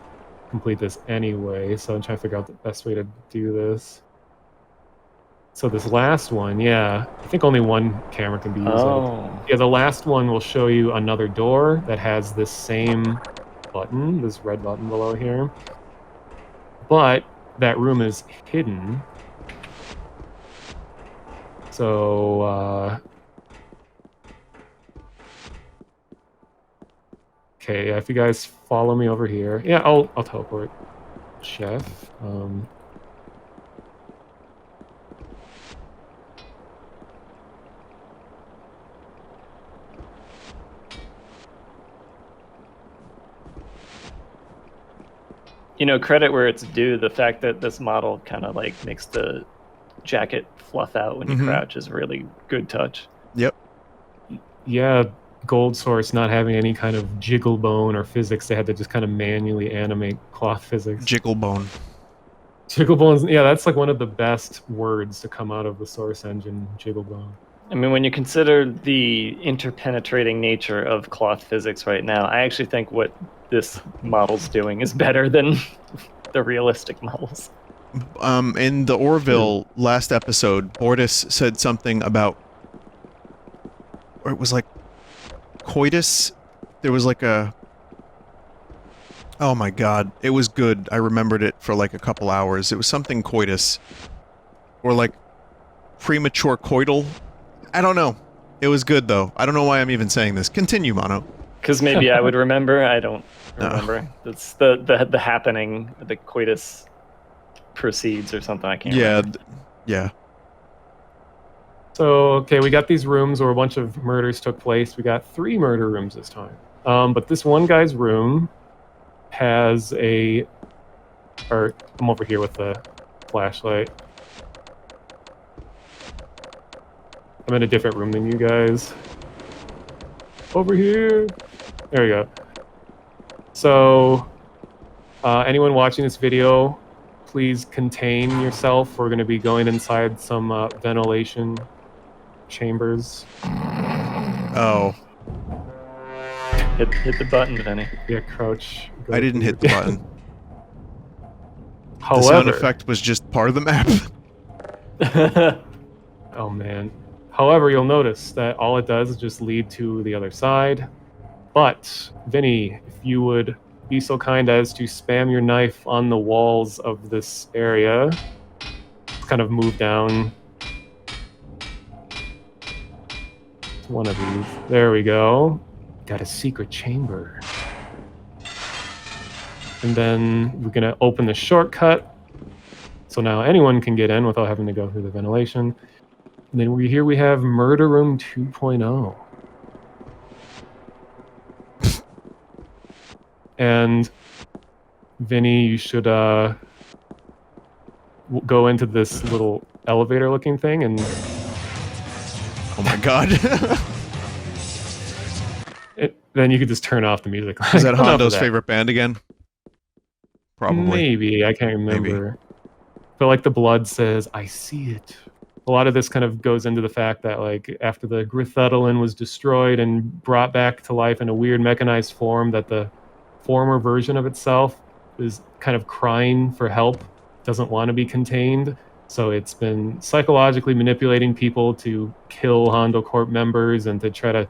complete this anyway. So I'm trying to figure out the best way to do this. So this last one, yeah, I think only 1 camera can be used. Oh. Yeah, the last one will show you another door that has this same button, this red button below here. But that room is hidden. So, okay, yeah, if you guys follow me over here. Yeah, I'll teleport. Chef. You know, credit where it's due. The fact that this model kind of like makes the jacket fluff out when you Mhm. crouch is a really good touch. Yep. Yeah, Gold Source not having any kind of jiggle bone or physics, they had to just kind of manually animate cloth physics. Jigglebone. Jiggle bones, yeah, that's like one of the best words to come out of the Source engine, jiggle bone. I mean, when you consider the interpenetrating nature of cloth physics right now, I actually think what this model's doing is better than the realistic models. In the Orville last episode, Bortus said something about, or it was like coitus. There was like a, oh my god, it was good. I remembered it for like a couple hours. It was something coitus, or like premature coital. I don't know. It was good though. I don't know why I'm even saying this. Continue, Mono. Because maybe I would remember. I don't No. remember. It's the happening. The coitus proceeds or something. I can't. Yeah, remember. yeah. So, okay, we got these rooms where a bunch of murders took place. We got 3 murder rooms this time. But this one guy's room has or I'm over here with the flashlight. I'm in a different room than you guys. Over here. There we go. So, anyone watching this video, please contain yourself. We're going to be going inside some ventilation chambers. Oh, Hit the button, Vinny. Yeah, crouch. go I didn't through- hit the button. However, The sound effect was just part of the map. oh man. However, you'll notice that all it does is just lead to the other side. But, Vinny, if you would be so kind as to spam your knife on the walls of this area, kind of move down to one of these. There we go. Got a secret chamber. And then we're going to open the shortcut. So now anyone can get in without having to go through the ventilation. And then here we have Murder Room 2.0. And Vinny, you should go into this little elevator-looking thing, and Oh my god. then you could just turn off the music. Is that Enough of Hondo's that. favorite band again? Probably. Maybe, I can't remember. But like the blood says, I see it. A lot of this kind of goes into the fact that like after the Grithetolin was destroyed and brought back to life in a weird mechanized form, that the former version of itself is kind of crying for help, doesn't want to be contained. So it's been psychologically manipulating people to kill Hondo Corp members and to try to,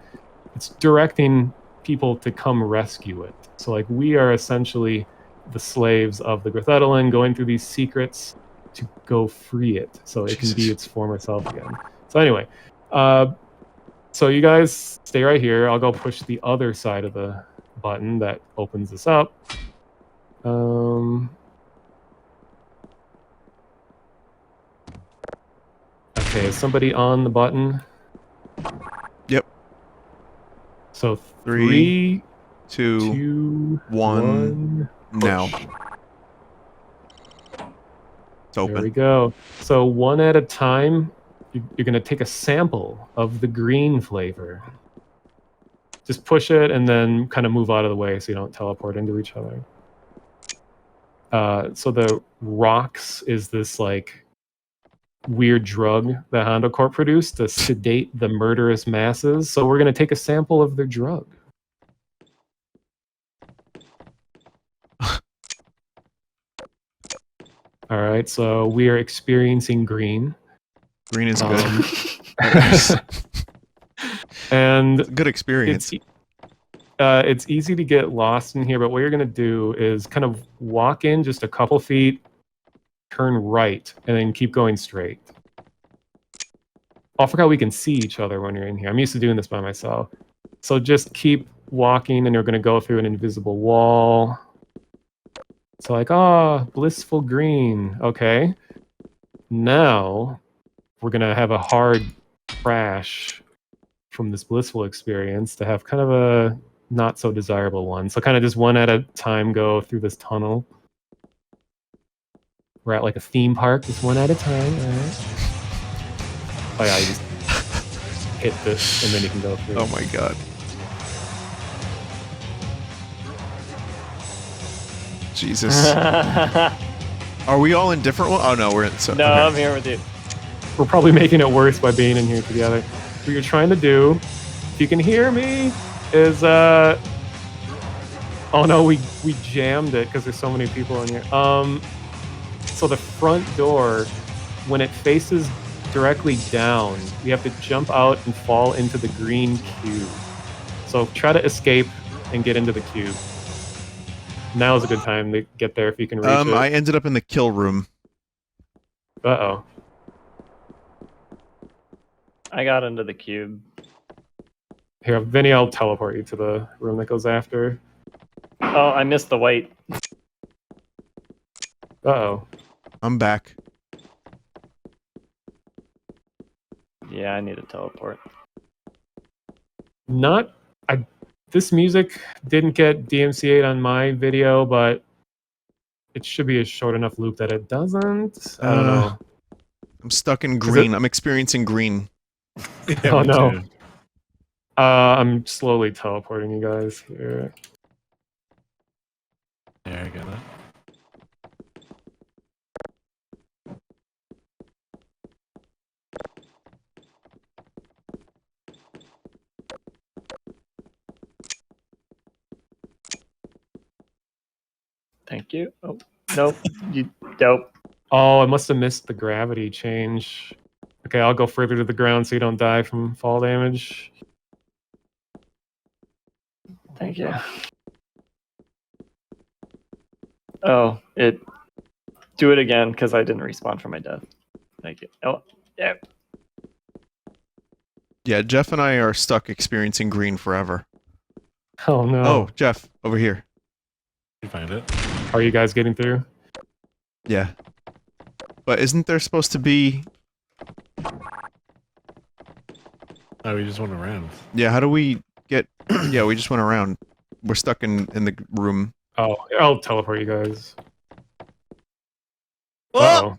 it's directing people to come rescue it. So like we are essentially the slaves of the Grithetolin going through these secrets to go free it so it can be Jesus. its former self again. So anyway, so you guys stay right here. I'll go push the other side of the button that opens this up. Okay, is somebody on the button? Yep. So Three, 3, 2, 2, 1. 1. Now. Push. It's There we open. go. So one at a time, you're going to take a sample of the green flavor. Just push it and then kind of move out of the way so you don't teleport into each other. So the rocks is this like weird drug that Hondo Corp produced to sedate the murderous masses. So we're going to take a sample of their drug. All right, so we are experiencing green. Green is good. And Good experience. it's easy to get lost in here, but what you're going to do is kind of walk in just a couple feet, turn right, and then keep going straight. Oh, I forgot we can see each other when you're in here. I'm used to doing this by myself. So just keep walking, and you're going to go through an invisible wall. So like, blissful green. Okay. Now we're going to have a hard crash from this blissful experience to have kind of a not so desirable one. So kind of just one at a time go through this tunnel. We're at like a theme park, just one at a time. All right. Oh yeah, you just hit this and then you can go through. Oh my god. Jesus. Are we all in different ones? Oh no, we're in. So, No, okay. I'm here with you. We're probably making it worse by being in here together. What you're trying to do, if you can hear me, is oh no, we jammed it because there's so many people in here. So the front door, when it faces directly down, we have to jump out and fall into the green cube. So try to escape and get into the cube. Now is a good time to get there if you can reach it. I ended up in the kill room. Uh-oh. I got into the cube. Here, Vinny, I'll teleport you to the room that goes after. Oh, I missed the white. Uh-oh. I'm back. Yeah, I need a teleport. I this music didn't get DMCA'd on my video, but it should be a short enough loop that it doesn't. I don't know. I'm stuck in green. I'm experiencing green. Yeah, Oh me no. too. I'm slowly teleporting you guys here. Yeah, I get it. Thank you. Oh, nope. Nope. Oh, I must have missed the gravity change. Okay, I'll go further to the ground so you don't die from fall damage. Thank you. Oh, do it again because I didn't respawn from my death. Thank you. Oh, yeah. Yeah, Jeff and I are stuck experiencing green forever. Oh no. Oh, Jeff, over here. You find it? Are you guys getting through? Yeah. But isn't there supposed to be... Oh, we just went around. Yeah, how do we get... Yeah, we just went around. We're stuck in the room. Oh, I'll teleport you guys. Oh!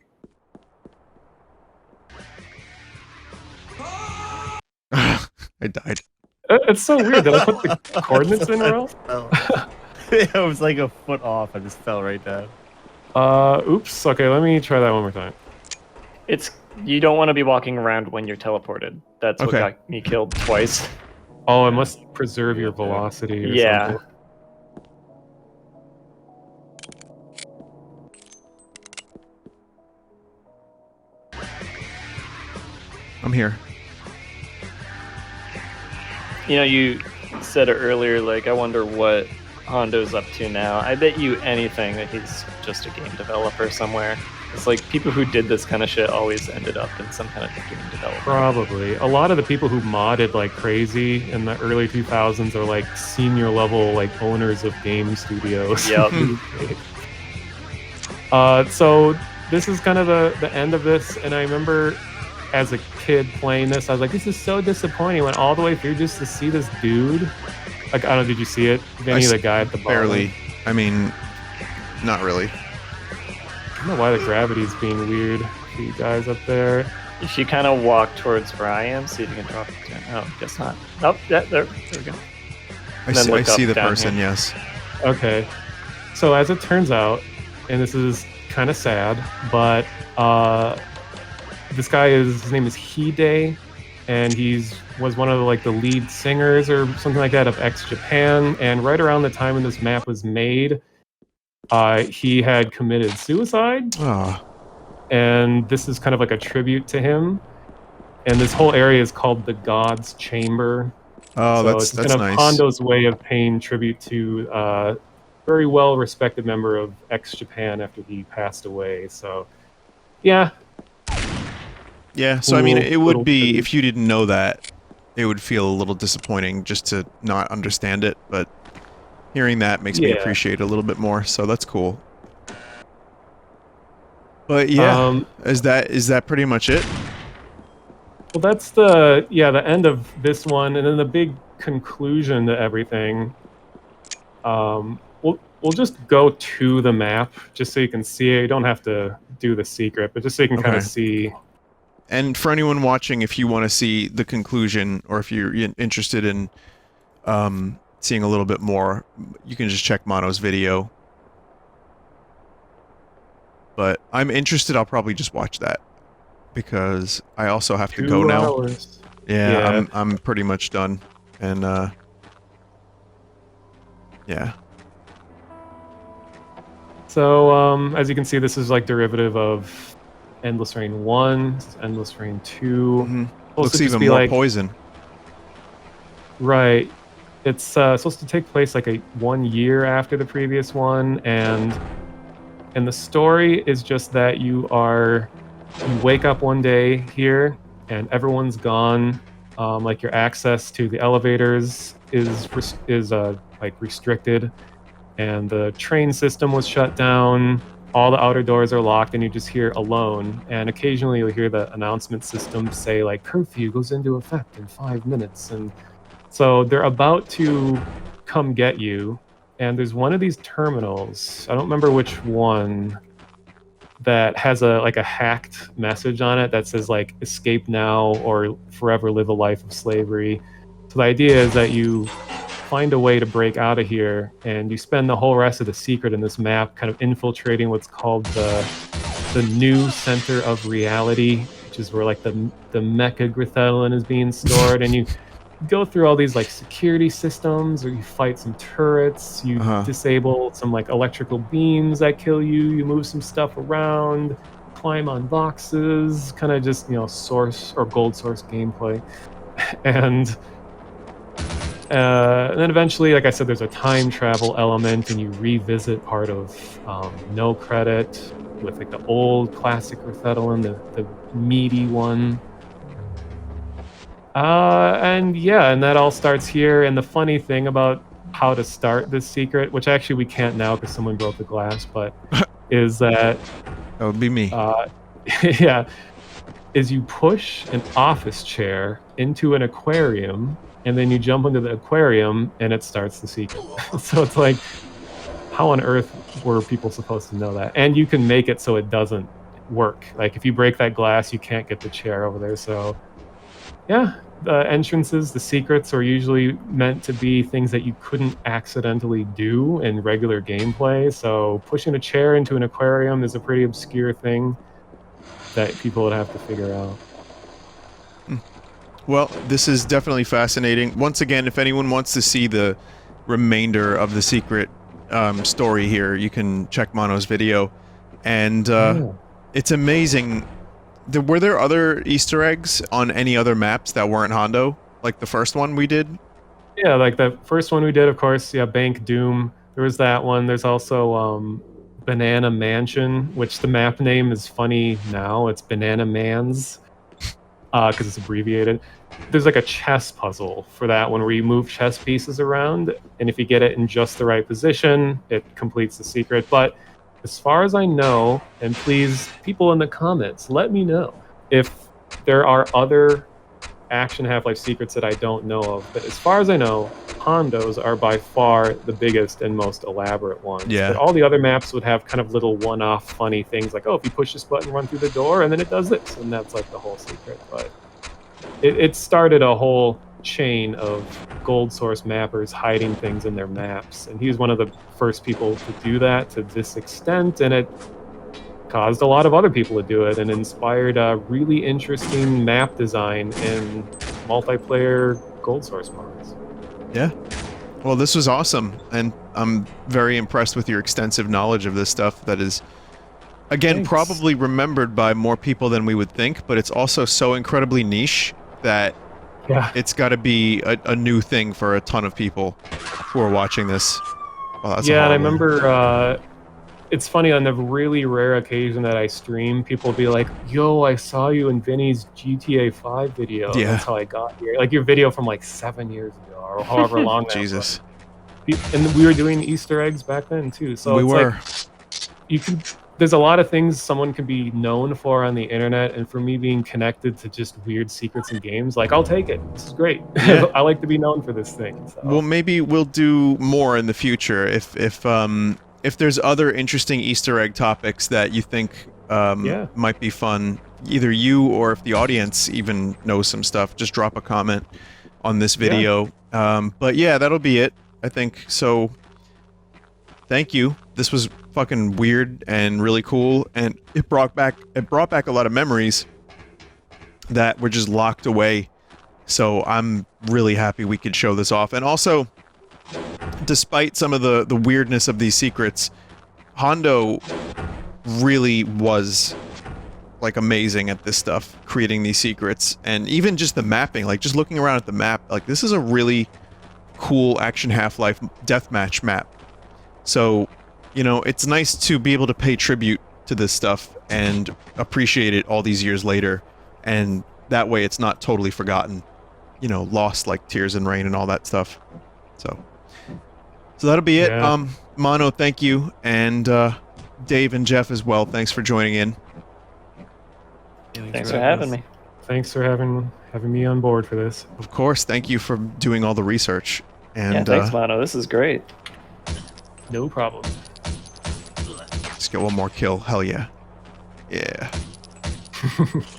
I died. It's so weird. Did I put the coordinates in wrong? It was like a foot off. I just fell right down. Oops. Okay, let me try that one more time. You don't want to be walking around when you're teleported. That's what Okay. got me killed twice. Oh, it must preserve your velocity or Yeah. something. I'm here. You know, you said it earlier, like, I wonder what Hondo's up to now. I bet you anything that he's just a game developer somewhere. It's like people who did this kind of shit always ended up in some kind of game development. Probably. A lot of the people who modded like crazy in the early 2000s are like senior level like owners of game studios. Yep. So this is kind of the end of this, and I remember as a kid playing this, I was like, this is so disappointing. I went all the way through just to see this dude. Like, I don't know, did you see it? Vinny, the guy at the bottom? Barely. I mean, not really. I don't know why the gravity's being weird for you guys up there. If you kind of walk towards where I am, see if you can drop it down. Oh, guess not. Oh, yeah, there we go. I then see, look I see up the down person, here. yes. Okay. So as it turns out, and this is kind of sad, but this guy his name is Hide, and was one of the lead singers or something like that of X Japan. And right around the time when this map was made, he had committed suicide. Oh, And this is kind of like a tribute to him. And this whole area is called the God's Chamber. oh, So that's it's kind of nice. Hondo's way of paying tribute to a very well-respected member of X Japan after he passed away. So, yeah. Yeah, so I mean, it would Little be, tribute. if you didn't know that, it would feel a little disappointing just to not understand it, but hearing that makes me Yeah. appreciate it a little bit more, so that's cool. But yeah, is that pretty much it? Well, that's the end of this one, and then the big conclusion to everything. We'll just go to the map just so you can see it. You don't have to do the secret, but just so you can kind Okay. of see. And for anyone watching, if you want to see the conclusion, or if you're interested in seeing a little bit more, you can just check Mono's video. But I'm interested, I'll probably just watch that. Because I also have to go 2 now. hours. Yeah, Yeah. I'm pretty much done. And yeah. So as you can see, this is like derivative of Endless Rain 1, Endless Rain 2. Mhm. Supposed Looks to just even be more like- poison. Right. It's supposed to take place like 1 year after the previous one, and the story is just that you wake up one day here and everyone's gone. Like your access to the elevators is restricted, and the train system was shut down. All the outer doors are locked, and you just hear alone. And occasionally you'll hear the announcement system say like curfew goes into effect in 5 minutes, and So they're about to come get you, and there's one of these terminals. I don't remember which one that has a hacked message on it that says like "Escape now" or "Forever live a life of slavery." So the idea is that you find a way to break out of here, and you spend the whole rest of the secret in this map kind of infiltrating what's called the new center of reality, which is where like the mecha Grithelin is being stored, and you go through all these like security systems, or you fight some turrets, you disable some like electrical beams that kill you, you move some stuff around, climb on boxes, kind of just, source or gold source gameplay. And then eventually, like I said, there's a time travel element, and you revisit part of No Credit with like the old classic Rethetolin, the meaty one. And that all starts here. And the funny thing about how to start this secret, which actually we can't now because someone broke the glass, but is that that would be me. Is you push an office chair into an aquarium, and then you jump into the aquarium, and it starts the secret. So it's like, how on earth were people supposed to know that? And you can make it so it doesn't work. Like if you break that glass, you can't get the chair over there. So yeah, the entrances, the secrets are usually meant to be things that you couldn't accidentally do in regular gameplay. So pushing a chair into an aquarium is a pretty obscure thing that people would have to figure out. Well, this is definitely fascinating. Once again, if anyone wants to see the remainder of the secret story here, you can check Mono's video. And it's amazing. Were there other Easter eggs on any other maps that weren't Hondo? Like the first one we did? Yeah, like the first one we did, of course, Bank Doom. There was that one. There's also Banana Mansion, which the map name is funny now. It's Banana Mans. Because it's abbreviated. There's like a chess puzzle for that one where you move chess pieces around, and if you get it in just the right position, it completes the secret. But as far as I know, and please, people in the comments, let me know if there are other Action Half-Life secrets that I don't know of. But as far as I know, Hondos are by far the biggest and most elaborate ones. Yeah. But all the other maps would have kind of little one-off funny things like, oh, if you push this button, run through the door, and then it does this. And that's like the whole secret. But it started a whole chain of gold source mappers hiding things in their maps. And he was one of the first people to do that to this extent. And it caused a lot of other people to do it and inspired a really interesting map design in multiplayer gold source mods. Yeah. Well, this was awesome, and I'm very impressed with your extensive knowledge of this stuff that is, again, Thanks. probably remembered by more people than we would think, but it's also so incredibly niche that it's got to be a new thing for a ton of people who are watching this. Well, that's and I horrible. remember it's funny, on the really rare occasion that I stream, people will be like, yo, I saw you in Vinny's GTA 5 video. Yeah. That's how I got here. Like your video from like 7 years ago or however long that Jesus. was. And we were doing Easter eggs back then too. So We it's were. like, there's a lot of things someone can be known for on the internet, and for me being connected to just weird secrets in games, like, I'll take it. This is great. Yeah. I like to be known for this thing. So. Well, maybe we'll do more in the future if there's other interesting Easter egg topics that you think might be fun. Either you or if the audience even knows some stuff, just drop a comment on this video. But yeah, that'll be it, I think. So thank you. This was fucking weird and really cool, and it brought back a lot of memories that were just locked away. So I'm really happy we could show this off. And also, despite some of the weirdness of these secrets, Hondo really was like amazing at this stuff, creating these secrets, and even just the mapping, like just looking around at the map, like this is a really cool Action Half-Life deathmatch map. So, you know, it's nice to be able to pay tribute to this stuff and appreciate it all these years later, and that way it's not totally forgotten, you know, lost like Tears and Rain and all that stuff. So that'll be it. Yeah. Mono, thank you, and Dave and Jeff as well, thanks for joining in. Thanks for having me. Thanks for having me on board for this. Of course, thank you for doing all the research. And Yeah, thanks, Mono. This is great. No problem. let's get one more kill. Hell yeah. Yeah.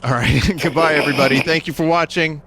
All right. Goodbye, everybody. Thank you for watching.